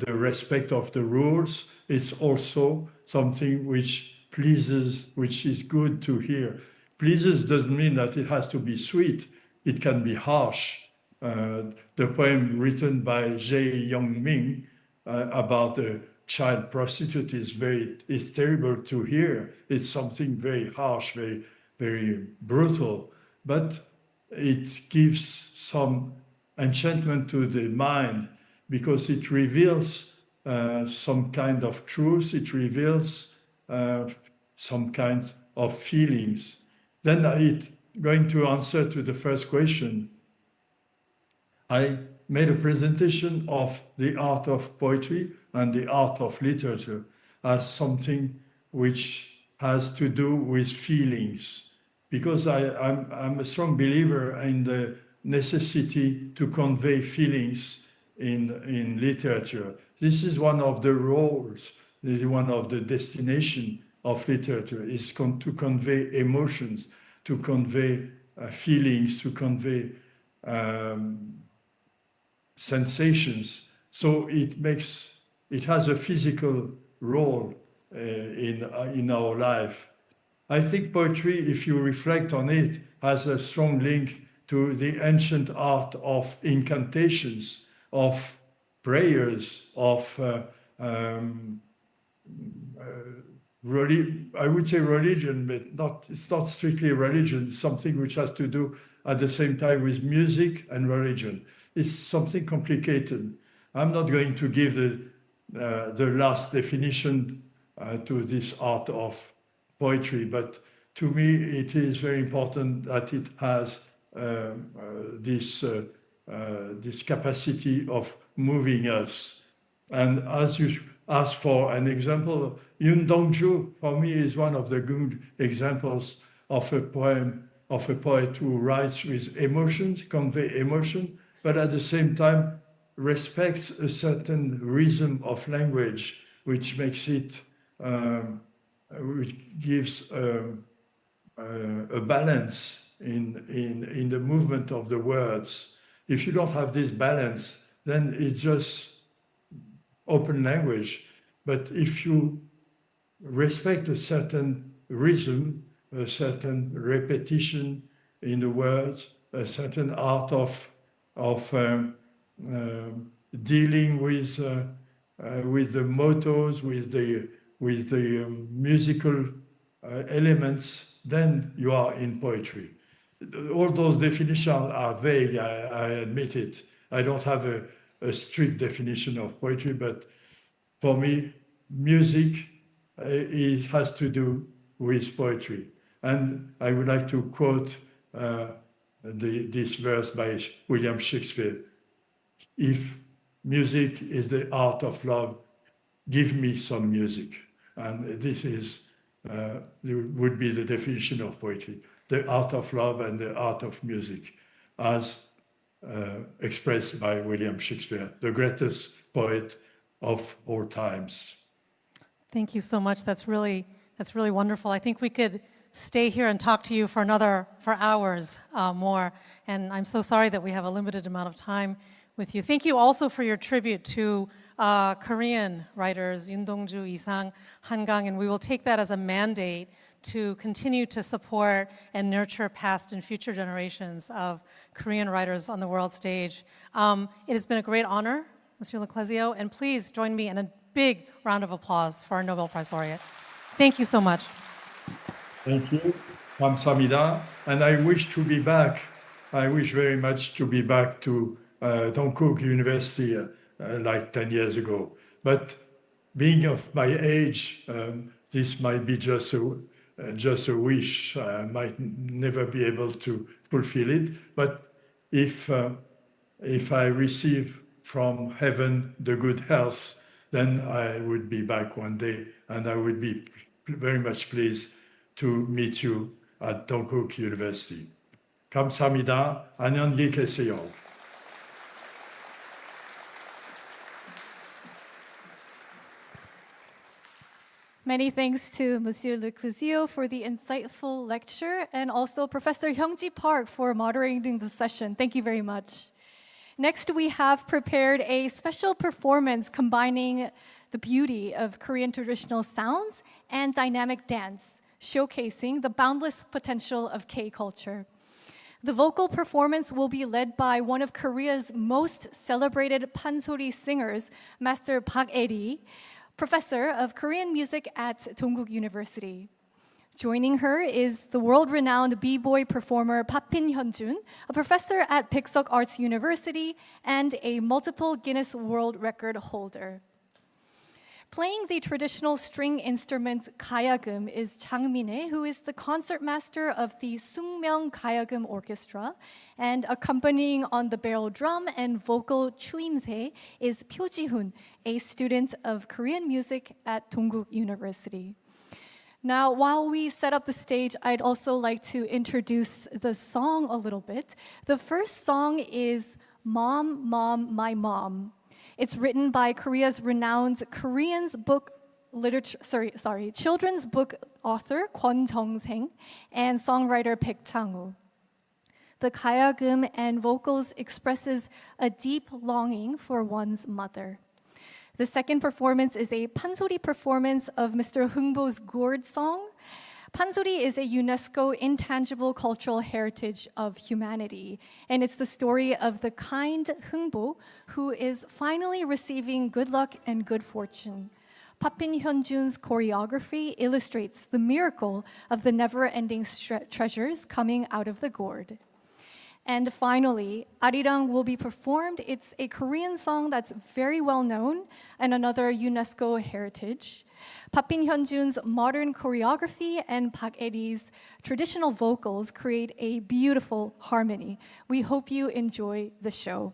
respect of the rules, it's also something which pleases, which is good to hear. Pleases doesn't mean that it has to be sweet, it can be harsh. The poem written by Jae Young-min about a child prostitute is terrible to hear. It's something very harsh, very, very brutal, but it gives some enchantment to the mind because it reveals some kind of truth, it reveals some kind of feelings. Then going to answer to the first question, I made a presentation of the art of poetry and the art of literature as something which has to do with feelings, because I'm a strong believer in the necessity to convey feelings in literature. This is one of the roles, this is one of the destination of literature, is to convey emotions, to convey feelings, to convey sensations. So it has a physical role in our life. I think poetry, if you reflect on it, has a strong link to the ancient art of incantations, of prayers, of I would say religion, but it's not strictly religion. It's something which has to do at the same time with music and religion. It's something complicated. I'm not going to give the last definition to this art of poetry, but to me it is very important that it has this capacity of moving us. And as you asked for an example, Yoon Dong-ju for me is one of the good examples of a poet who writes with emotions, convey emotion, but at the same time respects a certain rhythm of language, which makes it, which gives a balance in the movement of the words. If you don't have this balance, then it's just open language. But if you respect a certain rhythm, a certain repetition in the words, a certain art of dealing with the mottos, with the musical elements, then you are in poetry. All those definitions are vague, I admit it. I don't have a strict definition of poetry, but for me, music it has to do with poetry. And I would like to quote this verse by William Shakespeare. If music is the art of love, give me some music. And this is would be the definition of poetry: the art of love and the art of music, as expressed by William Shakespeare, the greatest poet of all times. Thank you so much. That's really wonderful. I think we could stay here and talk to you for hours more. And I'm so sorry that we have a limited amount of time with you. Thank you also for your tribute to Korean writers Yoon Dong-ju, Isang, Han-gang, and we will take that as a mandate to continue to support and nurture past and future generations of Korean writers on the world stage. It has been a great honor, Monsieur Leclésio, and please join me in a big round of applause for our Nobel Prize laureate. Thank you so much. Thank you. 감사합니다. And I wish to be back. I wish very much to be back to Dongguk University like 10 years ago. But being of my age, this might be just a wish. I might never be able to fulfill it. But if I receive from heaven the good health, then I would be back one day, and I would be very much pleased to meet you at Dongguk University. 감사합니다. 안녕히 계세요. Many thanks to Monsieur Leclésio for the insightful lecture, and also Professor Hyung-ji Park for moderating the session. Thank you very much. Next, we have prepared a special performance combining the beauty of Korean traditional sounds and dynamic dance, showcasing the boundless potential of K-culture. The vocal performance will be led by one of Korea's most celebrated pansori singers, Master Park Eri, professor of Korean music at Dongguk University. Joining her is the world-renowned b-boy performer Papin Hyunjun, a professor at Piksuk Arts University and a multiple Guinness World Record holder. Playing the traditional string instrument 가야금 is Chang Min-hye, who is the concertmaster of the Sungmyeong 가야금 Orchestra, and accompanying on the barrel drum and vocal Chuimse is Pyo Ji-hoon, a student of Korean music at Dongguk University. Now, while we set up the stage, I'd also like to introduce the song a little bit. The first song is Mom, Mom, My Mom. It's written by Korea's renowned children's book author Kwon Jung-seng and songwriter Baek Chang-woo. The 가야금 and vocals expresses a deep longing for one's mother. The second performance is a pansori performance of Mr. Heungbo's gourd song. Pansori is a UNESCO intangible cultural heritage of humanity, and it's the story of the kind Heungbo who is finally receiving good luck and good fortune. Papin Hyunjun's choreography illustrates the miracle of the never-ending treasures coming out of the gourd. And finally, Arirang will be performed. It's a Korean song that's very well known and another UNESCO heritage. Papin Hyunjun's modern choreography and Park Eri's traditional vocals create a beautiful harmony. We hope you enjoy the show.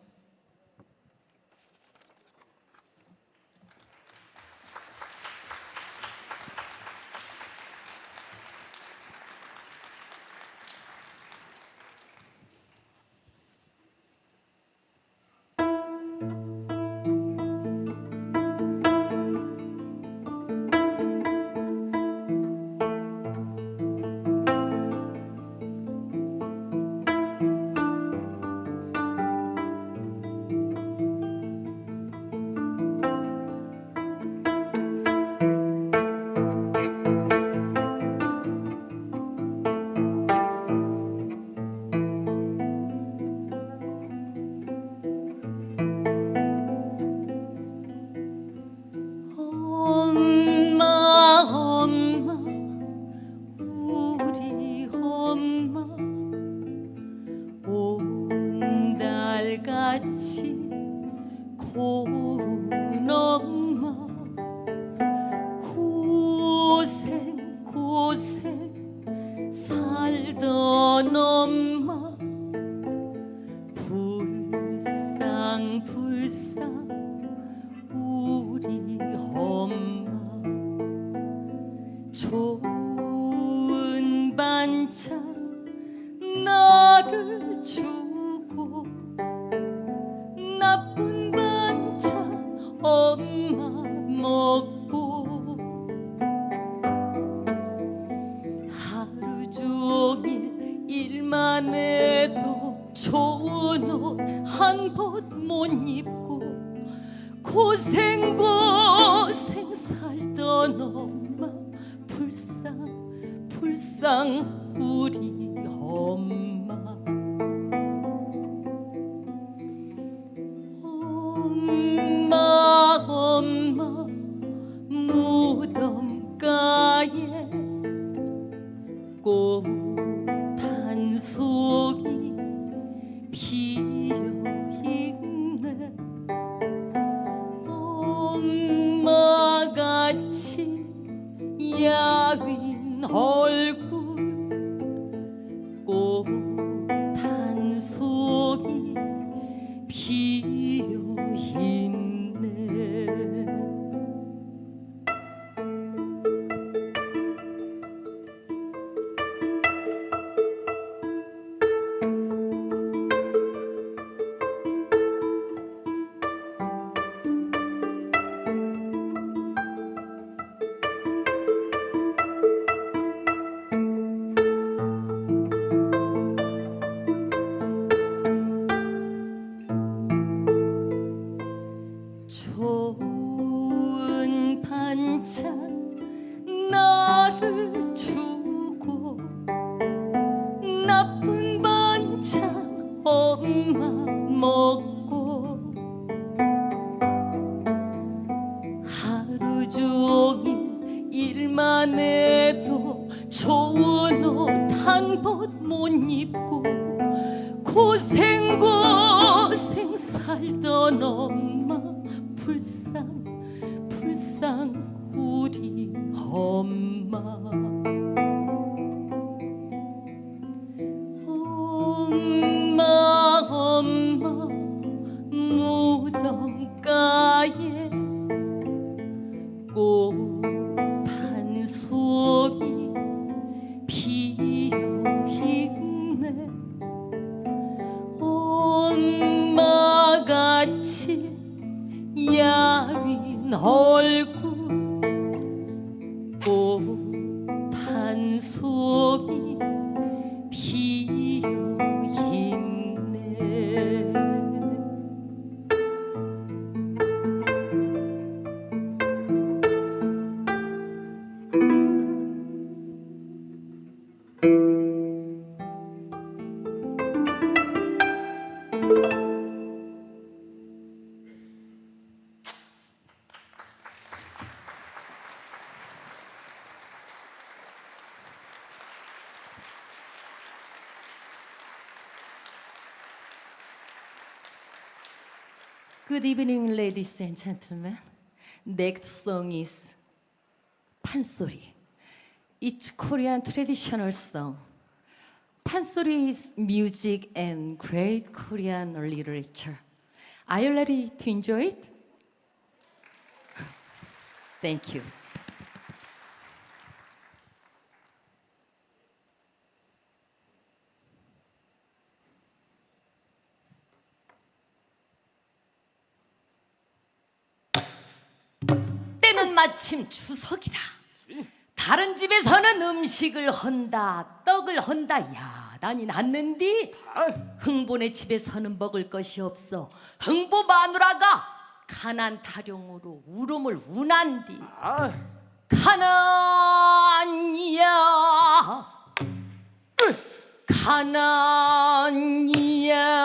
엄마 불쌍불쌍 우리 엄마 좋은 반찬 나를 주고 나쁜 반찬 엄마 먹고 하루 종일 일만 해도 좋은 옷 한 벗 못 입고 고생 살던 엄마 불쌍 우리 엄마 엄마 무덤가에 꽃 한 송이 피어있네 엄마같이 야윈 얼굴 꽃 한 송이 피어있네 좋은 반찬 나를 주고 나쁜 반찬 엄마 먹고 하루 종일 일만 해도 좋은 옷 한 벗 못 입고 고생 살던 엄마 불쌍 우리 엄마 엄마 무덤가에 꽃 한 송이 피어있네 엄마같이 야윈 얼굴 꽃 한 송이 피어있네 Good evening, ladies and gentlemen. Next song is 판소리. It's Korean traditional song. 판소리 is music and great Korean literature. Are you ready to enjoy it? Thank you. 때는 마침 추석이라 다른 집에서는 음식을 헌다 떡을 헌다 야단이 났는디 흥보네 집에서는 먹을 것이 없어 흥보 마누라가 가난 타령으로 울음을 운한디 가난이야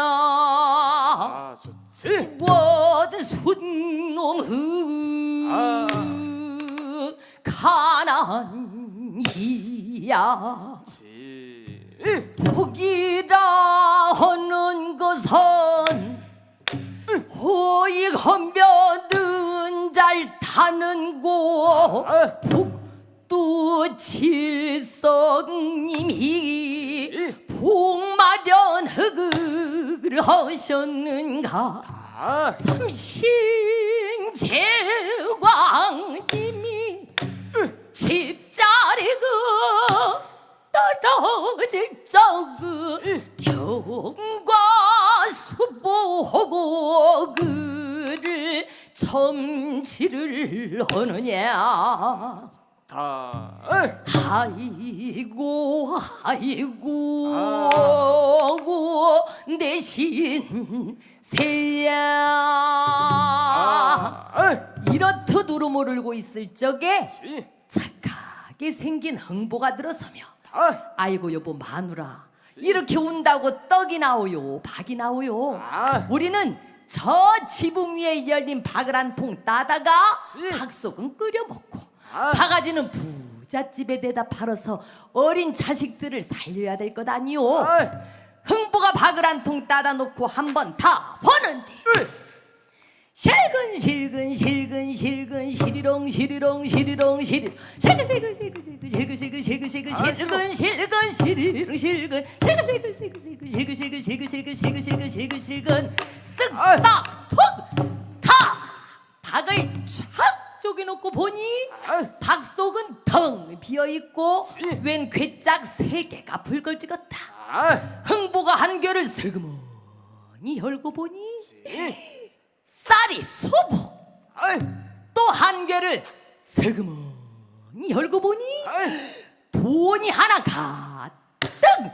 가난이야 워드 손놈 가난이야 복이라 하는 것은 호익 헌변은 잘 타는 곳 복도 칠성님이 풍마련흙을 하셨는가 삼신제왕님이 집자리가 떨어질 적은 경과수보하고 그를 점지를 하느냐 아이고 아이고 내 신세야 이렇듯 울음을 있을 적에 착하게 생긴 흥보가 들어서며 아이고 여보 마누라 이렇게 운다고 떡이 나오요 박이 나오요 우리는 저 지붕 위에 열린 박을 한 통 따다가 박속은 끓여 먹고 바가지는 부잣집에 대다 팔아서 어린 자식들을 살려야 될 것 아니오 흥보가 박을 한 통 따다 놓고 한 번 다 버는데 실근 시리롱 시리롱 시리롱 시리 실근 시리롱 실근 쓱싹 툭다 박을 촥 쪼개놓고 보니 박 속은 텅 비어있고 웬 괴짝 3개가 불걸 찍었다 흥보가 한 개를 슬그머니 열고 보니 쌀이 소복 또 한 개를 슬그머니 열고 보니 돈이 하나 가득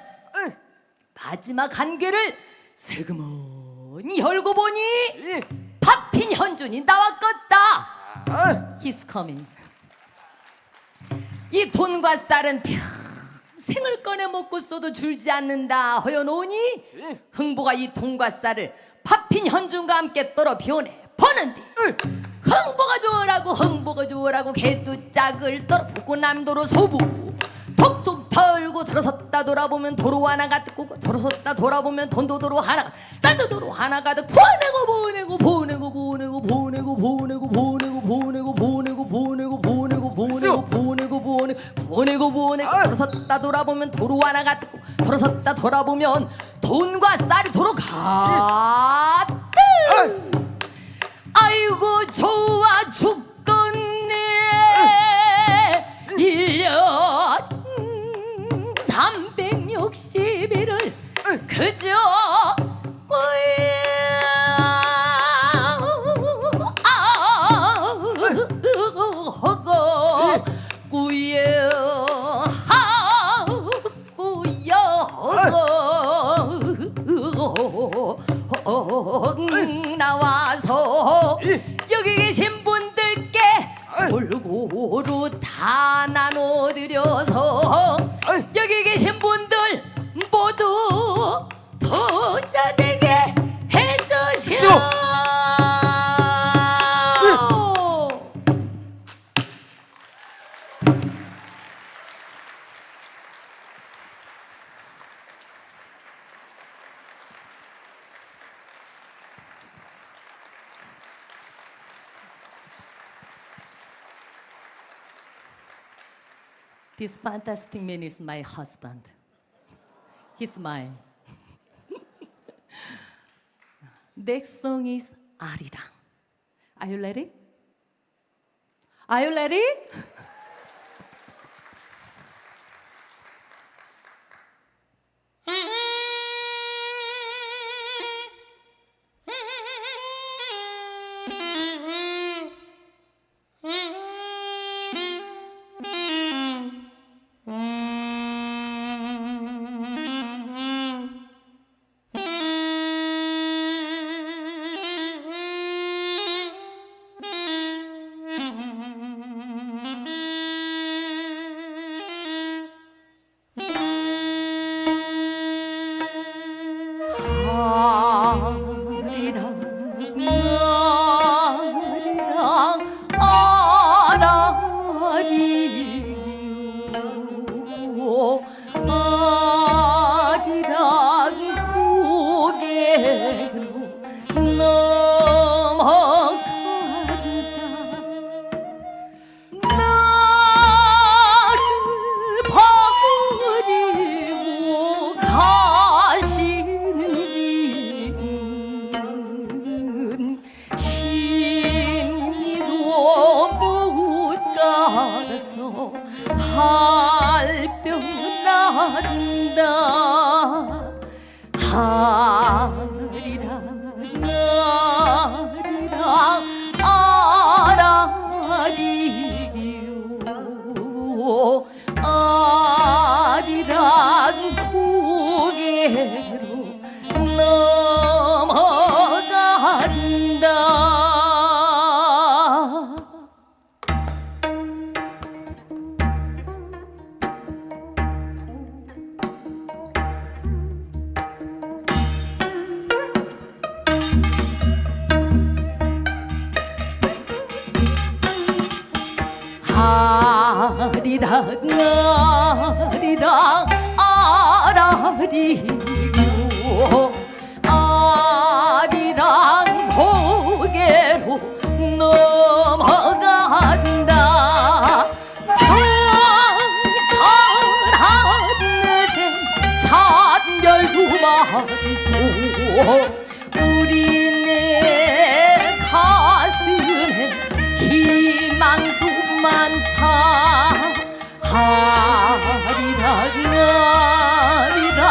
마지막 한 개를 슬그머니 열고 보니 팥핀 현준이 나왔겠다 He's coming 이 돈과 쌀은 평생을 꺼내 먹고 써도 줄지 않는다 허여놓으니 흥보가 이 돈과 쌀을 팥핀 현준과 함께 떨어 변해 버는데 흥보가 좋으라고 개두짝을 떨어 붓고 남도로 소부 톡톡 털고 들어섰다 돌아보면 도로 하나가 뜨고 들어섰다 돌아보면 돈도 도로 하나가 쌀도 도로 하나가 득 보내고 들어섰다 돌아보면 도로 하나가 뜨고 들어섰다 돌아보면 돈과 쌀이 도로 가득 아이고 좋아 죽겠네 1년 360일을 그저 나와서 여기 계신 분들께 골고루 다 나눠드려서 여기 계신 분들 모두 부자 되게 해주시오. This fantastic man is my husband. He's mine. Next song is 아리랑. Are you ready? Are you ready? 아리랑 고개로 넘어간다. 아리랑 아리랑 아라리고 아리랑 고개로 넘어간다. 청천하늘엔 찬별도 많고 우리네 가슴엔 희망도 많다. 아리랑 아리랑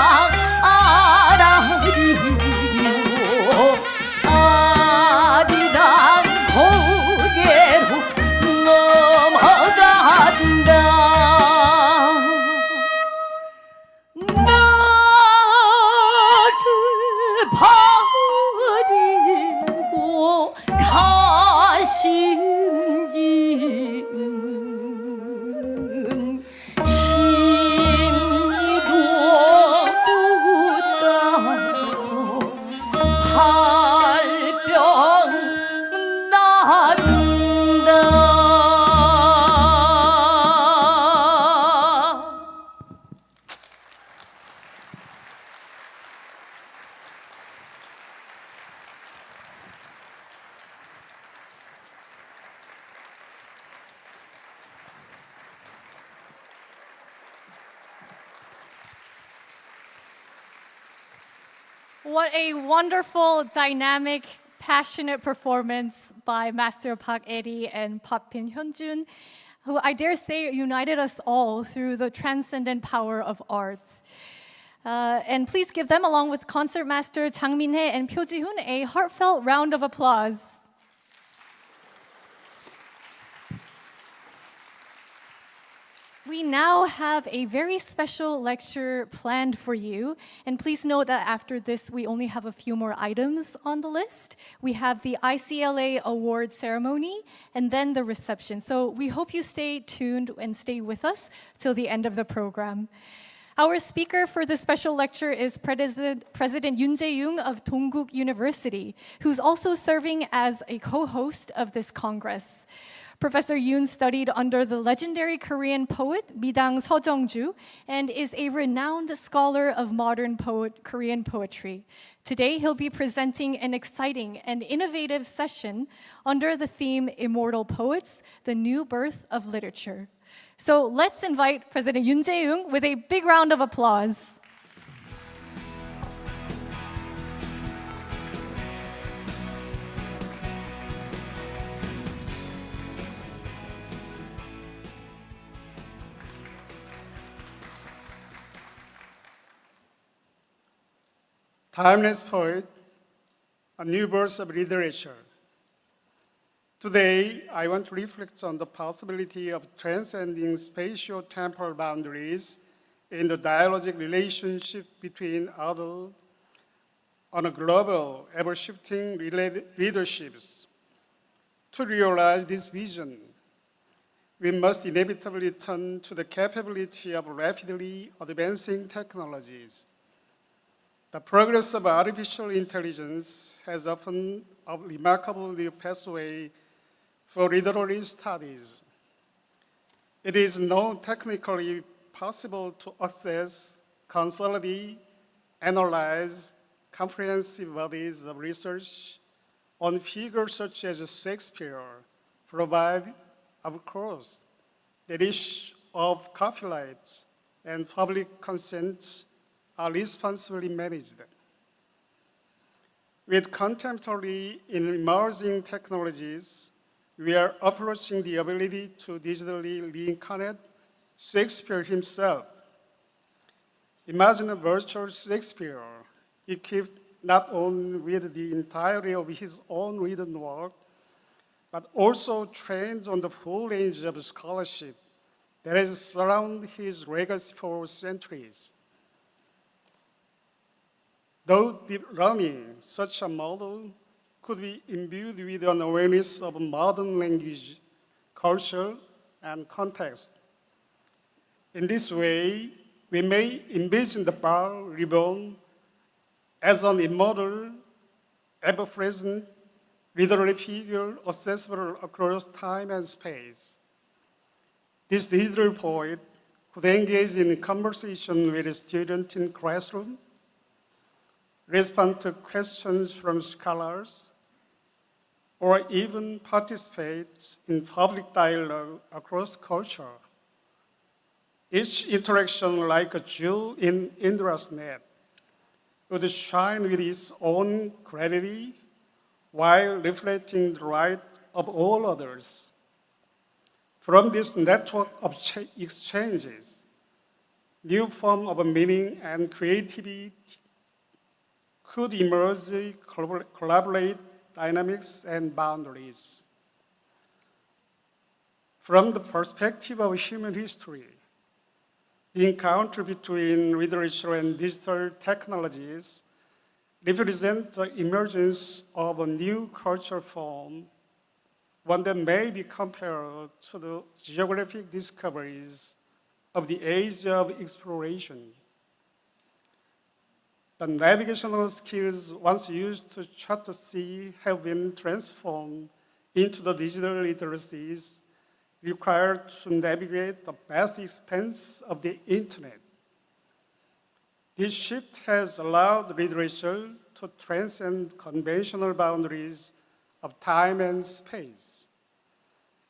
아라리요 아리랑 고개로 넘어간다. 나를 버리고 가신지 심리도 묻어서 발병 난다. What a wonderful, dynamic, passionate performance by Master Park Eri and Pin Hyunjun, who I dare say united us all through the transcendent power of art. And please give them, along with concert master Jang Min-hye and Pyo Ji-hoon, a heartfelt round of applause. We now have a very special lecture planned for you. And please note that after this, we only have a few more items on the list. We have the ICLA award ceremony and then the reception. So we hope you stay tuned and stay with us till the end of the program. Our speaker for this special lecture is President Yoon Jae-young of Dongguk University, who's also serving as a co-host of this Congress. Professor Yoon studied under the legendary Korean poet Midang Seojung-ju and is a renowned scholar of modern Korean poetry. Today, he'll be presenting an exciting and innovative session under the theme Immortal Poets, the New Birth of Literature. So let's invite President Yoon Jae-young with a big round of applause. Timeless poet, a new birth of literature. Today, I want to reflect on the possibility of transcending spatio-temporal boundaries in the dialogic relationship between others on a global, ever-shifting leaderships. To realize this vision, we must inevitably turn to the capability of rapidly advancing technologies. The progress of artificial intelligence has opened a remarkable new pathway for literary studies. It is now technically possible to access, consolidate, analyze comprehensive bodies of research on figures such as Shakespeare, provide, of course, the issue of copyright and public consent are responsibly managed. With contemporary and emerging technologies, we are approaching the ability to digitally reincarnate Shakespeare himself. Imagine a virtual Shakespeare equipped not only with the entirety of his own written work, but also trained on the full range of scholarship that has surrounded his legacy for centuries. Though deep learning, such a model could be imbued with an awareness of modern language, culture, and context. In this way, we may envision the bar reborn as an immortal, ever-present literary figure accessible across time and space. This digital poet could engage in conversation with a student in classroom, respond to questions from scholars, or even participate in public dialogue across culture. Each interaction, like a jewel in Indra's net, would shine with its own clarity while reflecting the right of all others. From this network of exchanges, new form of meaning and creativity could emerge, collaborate dynamics and boundaries. From the perspective of human history, the encounter between literature and digital technologies represents the emergence of a new cultural form, one that may be compared to the geographic discoveries of the age of exploration. The navigational skills once used to chart the sea have been transformed into the digital literacies required to navigate the vast expanse of the internet. This shift has allowed literature to transcend conventional boundaries of time and space,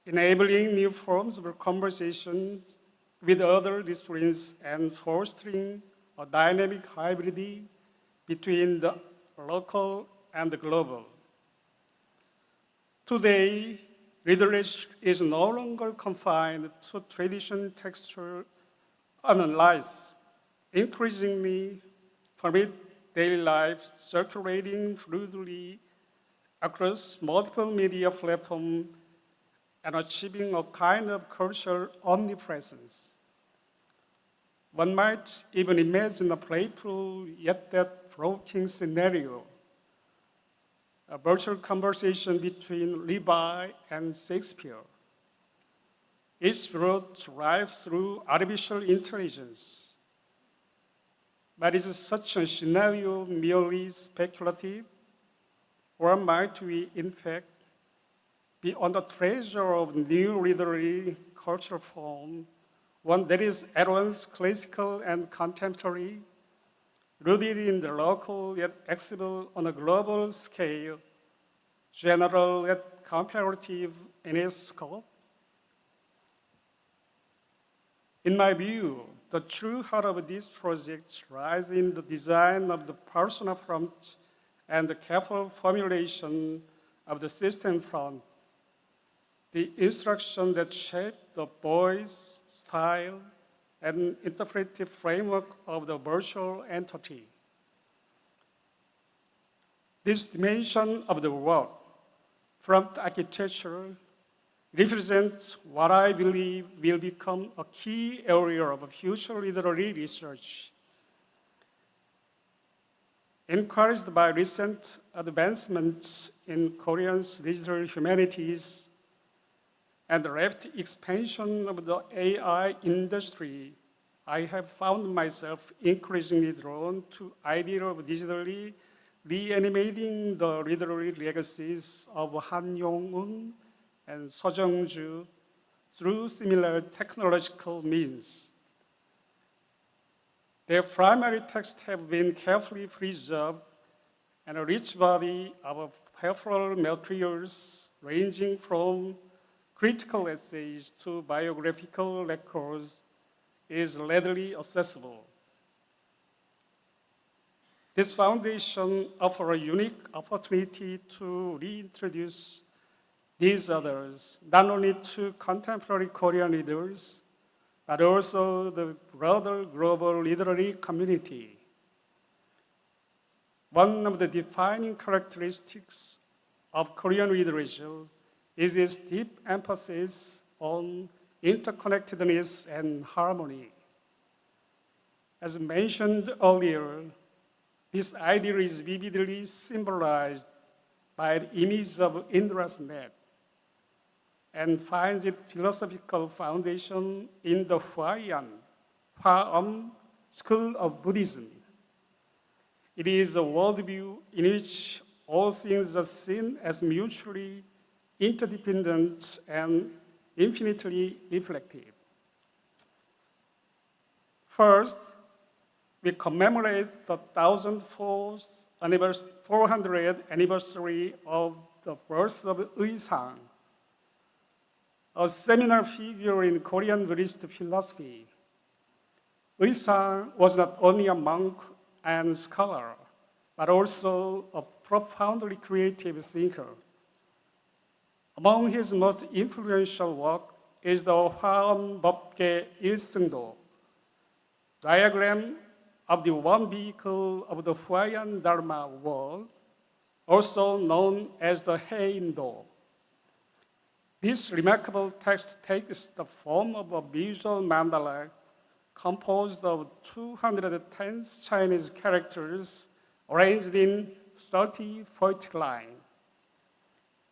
enabling new forms of conversations with other disciplines and fostering a dynamic hybrid between the local and the global. Today, literature is no longer confined to traditional textual analysis. Increasingly, permit daily life circulating fluidly across multiple media platforms and achieving a kind of cultural omnipresence. One might even imagine a playful yet thought-provoking scenario, a virtual conversation between Levi and Shakespeare. Each brought to life through artificial intelligence. But is such a scenario merely speculative? Or might we, in fact, be on the treasure of new literary cultural form, one that is at once classical and contemporary, rooted in the local yet accessible on a global scale, general yet comparative in its scope? In my view, the true heart of this project lies in the design of the persona prompt and the careful formulation of the system prompt, the instruction that shape the voice, style, and interpretive framework of the virtual entity. This dimension of the work, prompt architecture, represents what I believe will become a key area of future literary research. Encouraged by recent advancements in Korean's digital humanities and the rapid expansion of the AI industry, I have found myself increasingly drawn to the idea of digitally reanimating the literary legacies of Han Yong-un and Seo Jung-ju through similar technological means. Their primary texts have been carefully preserved, and a rich body of peripheral materials ranging from critical essays to biographical records is readily accessible. This foundation offers a unique opportunity to reintroduce these others, not only to contemporary Korean readers, but also the broader global literary community. One of the defining characteristics of Korean literature is its deep emphasis on interconnectedness and harmony. As mentioned earlier, this idea is vividly symbolized by the image of Indra's net and finds its philosophical foundation in the Hwaeum school of Buddhism. It is a worldview in which all things are seen as mutually interdependent and infinitely reflective. First, we commemorate the 400th anniversary of the birth of Uisang, a seminal figure in Korean Buddhist philosophy. Uisang was not only a monk and scholar, but also a profoundly creative thinker. Among his most influential work is the Hwaeum 일승도, diagram of the one vehicle of the Hwaean Dharma world, also known as the Heindo. This remarkable text takes the form of a visual mandala composed of 210 Chinese characters arranged in 30 poetic lines.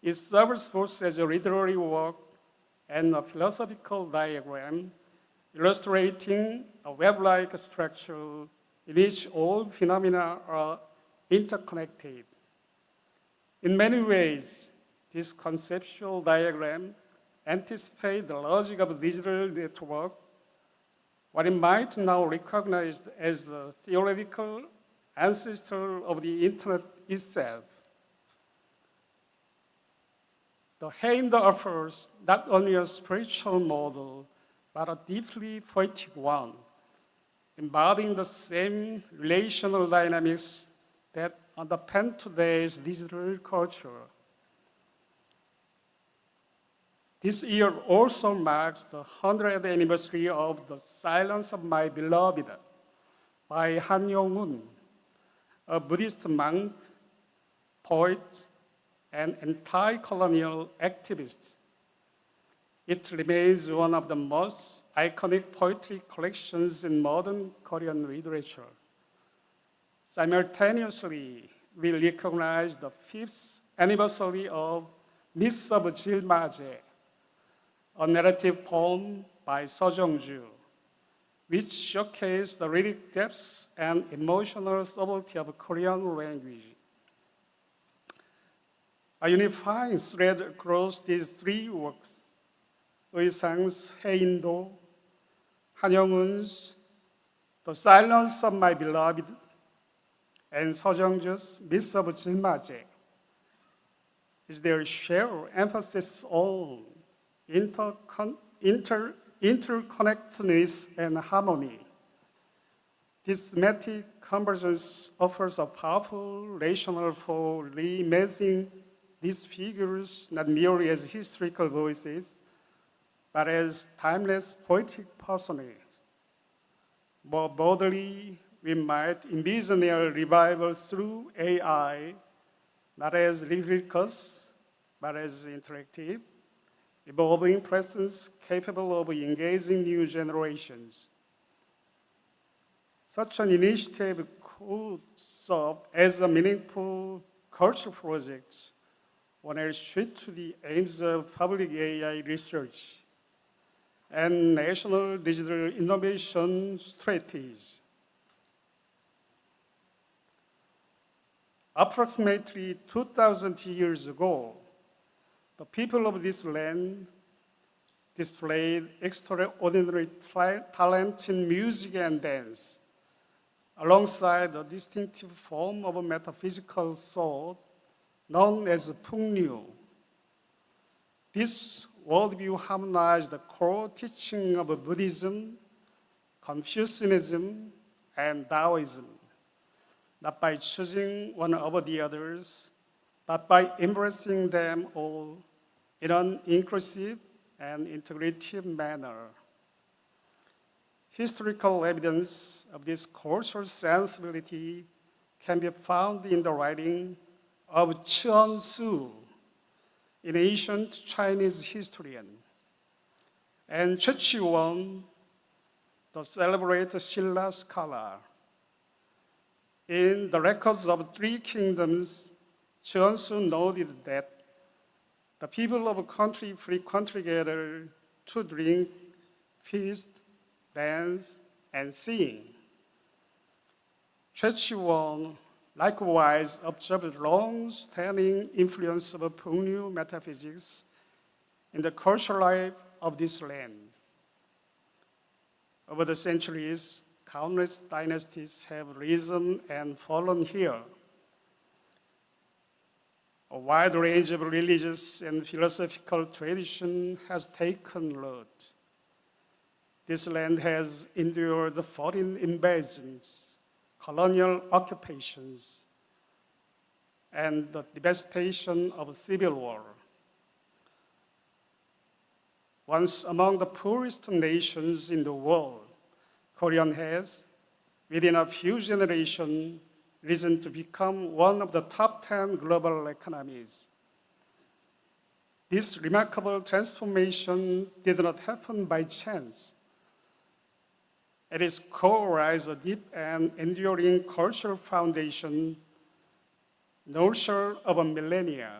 It serves both as a literary work and a philosophical diagram illustrating a web-like structure in which all phenomena are interconnected. In many ways, this conceptual diagram anticipates the logic of digital network, what it might now recognize as the theoretical ancestor of the internet itself. The Heindo offers not only a spiritual model, but a deeply poetic one, embodying the same relational dynamics that underpin today's digital culture. This year also marks the 100th anniversary of The Silence of My Beloved by Han Yong-un, a Buddhist monk, poet, and anti-colonial activist. It remains one of the most iconic poetry collections in modern Korean literature. Simultaneously, we recognize the 5th anniversary of Miss of Jilmaje, a narrative poem by Seo Jung-ju, which showcases the lyric depth and emotional subtlety of Korean language. A unifying thread across these three works, Uisang's Heindo, Han Yong-un's The Silence of My Beloved, and Seo Jung-ju's Miss of Jilmaje, is their shared emphasis on interconnectedness and harmony. This thematic convergence offers a powerful rationale for reimagining these figures not merely as historical voices, but as timeless poetic personages. More broadly, we might envision their revival through AI, not as lyricus, but as interactive, evolving presence capable of engaging new generations. Such an initiative could serve as a meaningful cultural project when it should to the aims of public AI research and national digital innovation strategies. Approximately 2,000 years ago, the people of this land displayed extraordinary talent in music and dance, alongside a distinctive form of a metaphysical thought known as Pungnu. This worldview harmonized the core teaching of Buddhism, Confucianism, and Taoism, not by choosing one over the others, but by embracing them all in an inclusive and integrative manner. Historical evidence of this cultural sensibility can be found in the writing of Chen Su, an ancient Chinese historian, and Che Chi-won, the celebrated Silla scholar. In the records of Three Kingdoms, Chen Su noted that the people of a country frequent together to drink, feast, dance, and sing. Che Chi-won likewise observed long-standing influence of Pengnu metaphysics in the cultural life of this land. Over the centuries, countless dynasties have risen and fallen here. A wide range of religious and philosophical tradition has taken root. This land has endured foreign invasions, colonial occupations, and the devastation of a civil war. Once among the poorest nations in the world, Korea has, within a few generations, risen to become one of the top 10 global economies. This remarkable transformation did not happen by chance. At its core lies a deep and enduring cultural foundation, nurtured over millennia.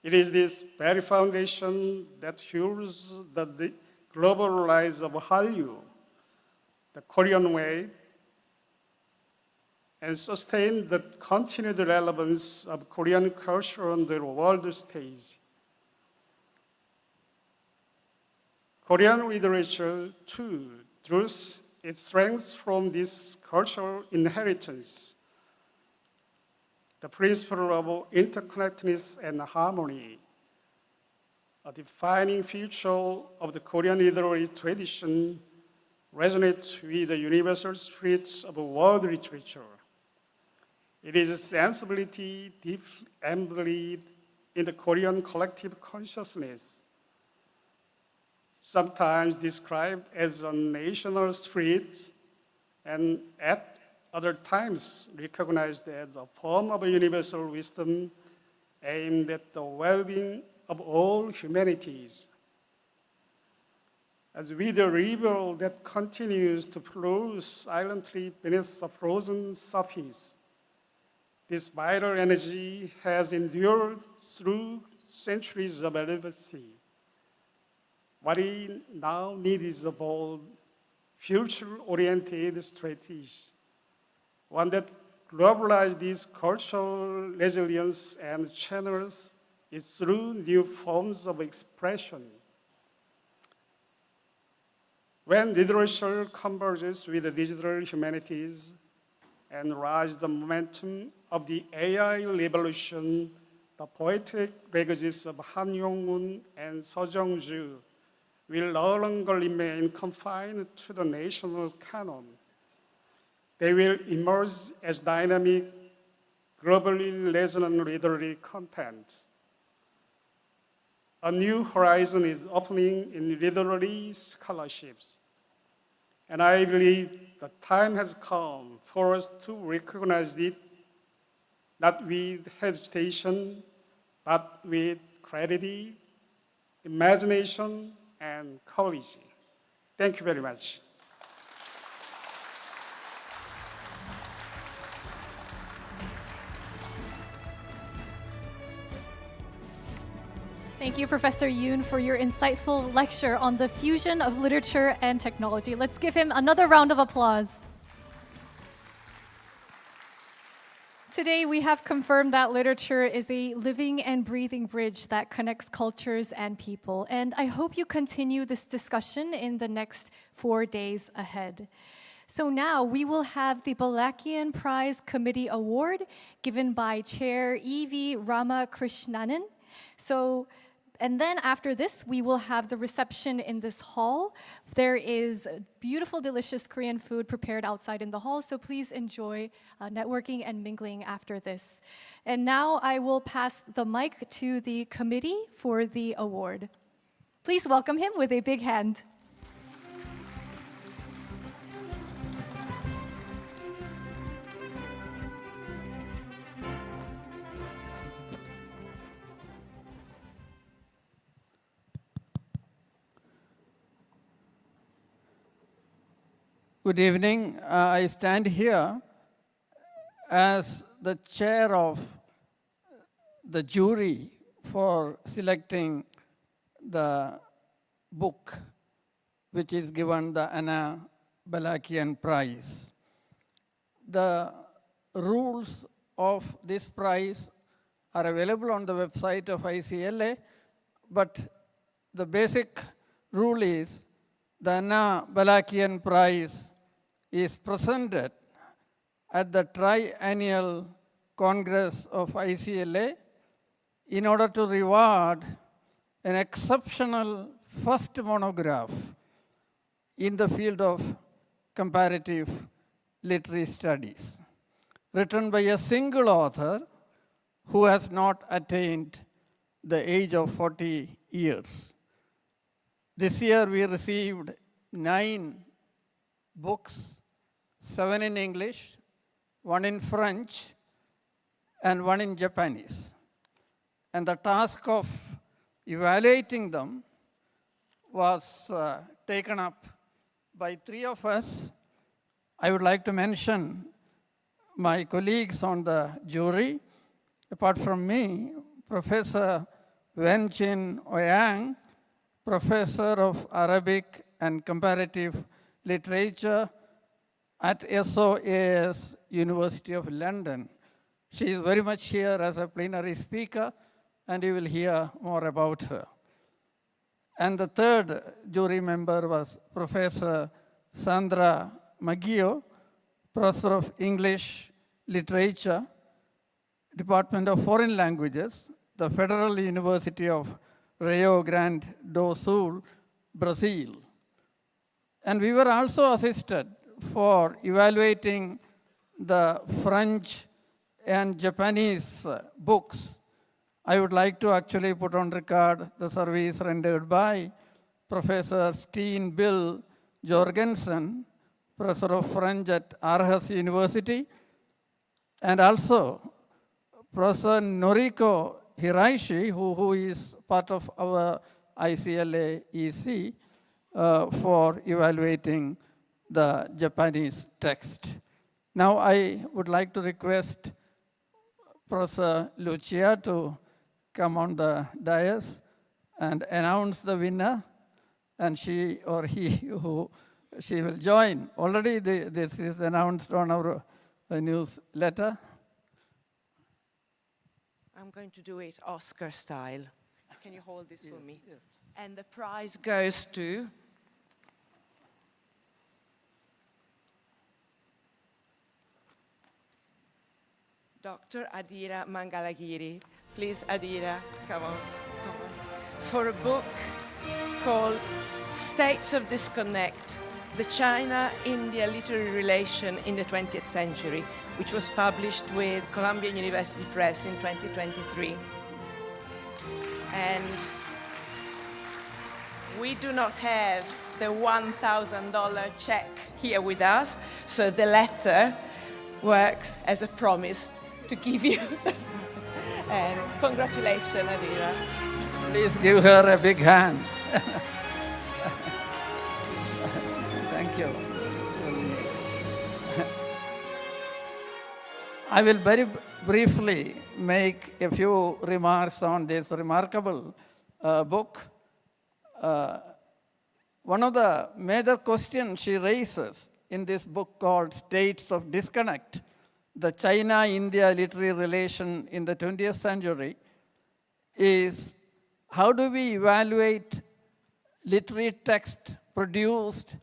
It is this very foundation that fuels the global rise of Hallyu, the Korean way, and sustains the continued relevance of Korean culture on the world stage. Korean literature, too, draws its strength from this cultural inheritance. The principle of interconnectedness and harmony, a defining feature of the Korean literary tradition, resonates with the universal spirits of world literature. It is a sensibility deeply embedded in the Korean collective consciousness, sometimes described as a national spirit, and at other times recognized as a form of universal wisdom aimed at the well-being of all humanities. As with the river that continues to flow silently beneath the frozen surface, this vital energy has endured through centuries of adversity. What we now need is a bold, future-oriented strategy, one that globalizes this cultural resilience and channels it through new forms of expression. When literature converges with the digital humanities and rides the momentum of the AI revolution, the poetic legacies of Han Yong-mun and Seo Jung-ju will no longer remain confined to the national canon. They will emerge as dynamic, globally resonant literary content. A new horizon is opening in literary scholarships. And I believe the time has come for us to recognize it, not with hesitation, but with clarity, imagination, and courage. Thank you very much. Thank you, Professor Yoon, for your insightful lecture on the fusion of literature and technology. Let's give him another round of applause. Today, we have confirmed that literature is a living and breathing bridge that connects cultures and people. And I hope you continue this discussion in the next 4 days ahead. So now we will have the Balakian Prize Committee Award given by Chair E.V. Ramakrishnanan. And then after this, we will have the reception in this hall. There is beautiful, delicious Korean food prepared outside in the hall, so please enjoy networking and mingling after this. And now I will pass the mic to the committee for the award. Please welcome him with a big hand. Good evening. I stand here as the chair of the jury for selecting the book which is given the Anna Balakian Prize. The rules of this prize are available on the website of ICLA, but the basic rule is the Anna Balakian Prize is presented at the triennial Congress of ICLA in order to reward an exceptional first monograph in the field of comparative literary studies, written by a single author who has not attained the age of 40 years. This year we received 9 books, 7 in English, 1 in French, and 1 in Japanese. And the task of evaluating them was taken up by 3 of us. I would like to mention my colleagues on the jury. Apart from me, Professor Wen Chin Ouyang, Professor of Arabic and Comparative Literature at SOAS, University of London. She is very much here as a plenary speaker, and you will hear more about her. And the third jury member was Professor Sandra Maggio, Professor of English Literature, Department of Foreign Languages, the Federal University of Rio Grande do Sul, Brazil. And we were also assisted for evaluating the French and Japanese books. I would like to actually put on record the service rendered by Professor Steen Bill Jorgensen, Professor of French at Aarhus University, and also Professor Noriko Hiraishi, who is part of our ICLA EC, for evaluating the Japanese text. Now I would like to request Professor Lucia to come on the dais and announce the winner, and she or he she will join. Already this is announced on our newsletter. I'm going to do it Oscar style. Can you hold this for me? Yes. And the prize goes to Dr. Adira Mangalagiri. Please, Adira, come on. For a book called States of Disconnect, the China-India Literary Relation in the 20th Century, which was published with Columbia University Press in 2023. And we do not have the $1,000 check here with us, so the letter works as a promise to give you. And congratulations, Adira. Please give her a big hand. Thank you. I will very briefly make a few remarks on this remarkable book. One of the major questions she raises in this book called States of Disconnect, the China-India literary relation in the 20th century, is how do we evaluate literary text produced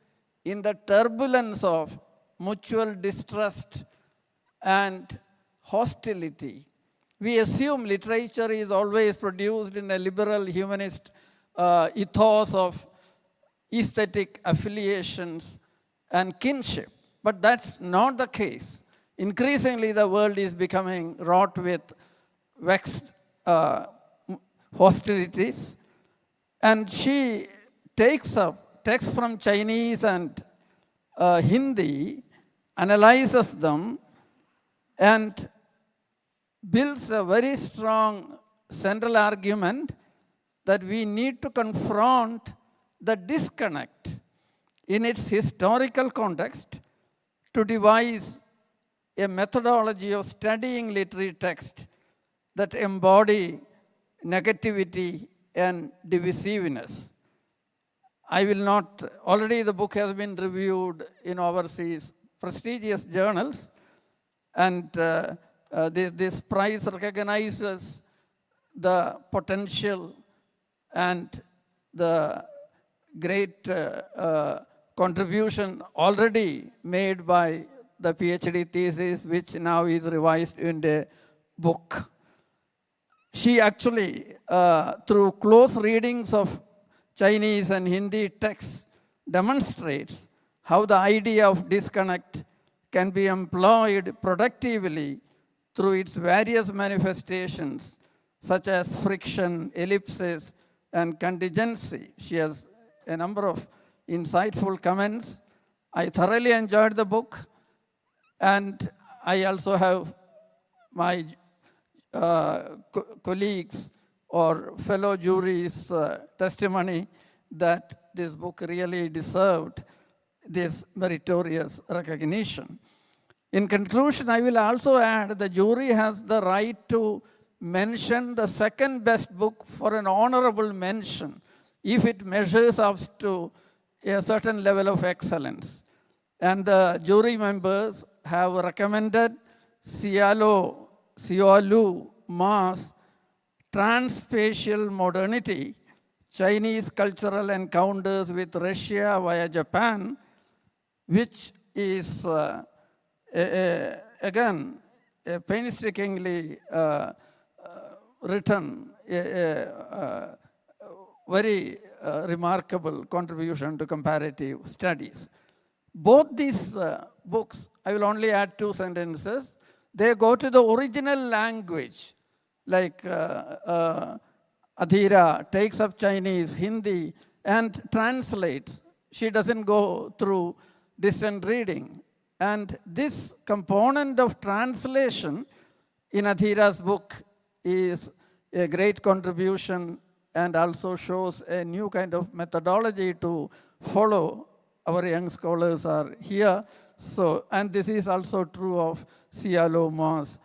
in the turbulence of mutual distrust and hostility. We assume literature is always produced in a liberal humanist ethos of aesthetic affiliations and kinship, but that's not the case. Increasingly, the world is becoming wrought with vexed hostilities, and she takes up texts from Chinese and Hindi, analyzes them, and builds a very strong central argument that we need to confront the disconnect in its historical context to devise a methodology of studying literary text that embody negativity and divisiveness. I will not, already the book has been reviewed in overseas prestigious journals, and this prize recognizes the potential and the great contribution already made by the PhD thesis, which now is revised in the book. She actually, through close readings of Chinese and Hindi texts, demonstrates how the idea of disconnect can be employed productively through its various manifestations, such as friction, ellipsis, and contingency. She has a number of insightful comments. I thoroughly enjoyed the book, and I also have my colleagues or fellow juries' testimony that this book really deserved this meritorious recognition. In conclusion, I will also add the jury has the right to mention the second best book for an honorable mention if it measures up to a certain level of excellence. And the jury members have recommended Xiaolu Ma's Transspatial Modernity, Chinese Cultural Encounters with Russia via Japan, which is, again, a painstakingly written, very remarkable contribution to comparative studies. Both these books, I will only add 2 sentences, they go to the original language, like Adhira takes up Chinese, Hindi, and translates. She doesn't go through distant reading. And this component of translation in Adhira's book is a great contribution and also shows a new kind of methodology to follow. Our young scholars are here. So, and this is also true of Xiaolu Ma's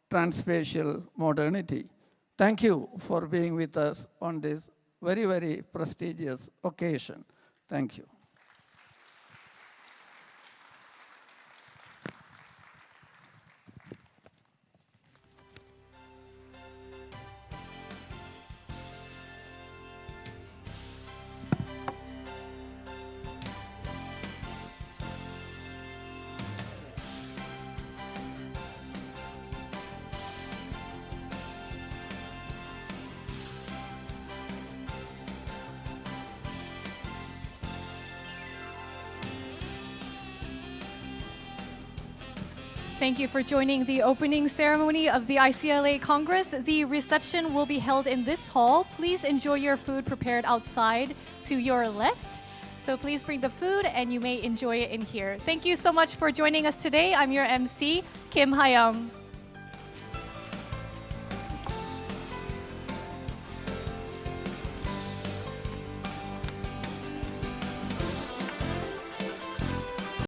Transspatial Modernity. Thank you for being with us on this very, very prestigious occasion. Thank you. Thank you for joining the opening ceremony of the ICLA Congress. The reception will be held in this hall. Please enjoy your food prepared outside to your left. So please bring the food and you may enjoy it in here. Thank you so much for joining us today. I'm your MC, Kim Hayam.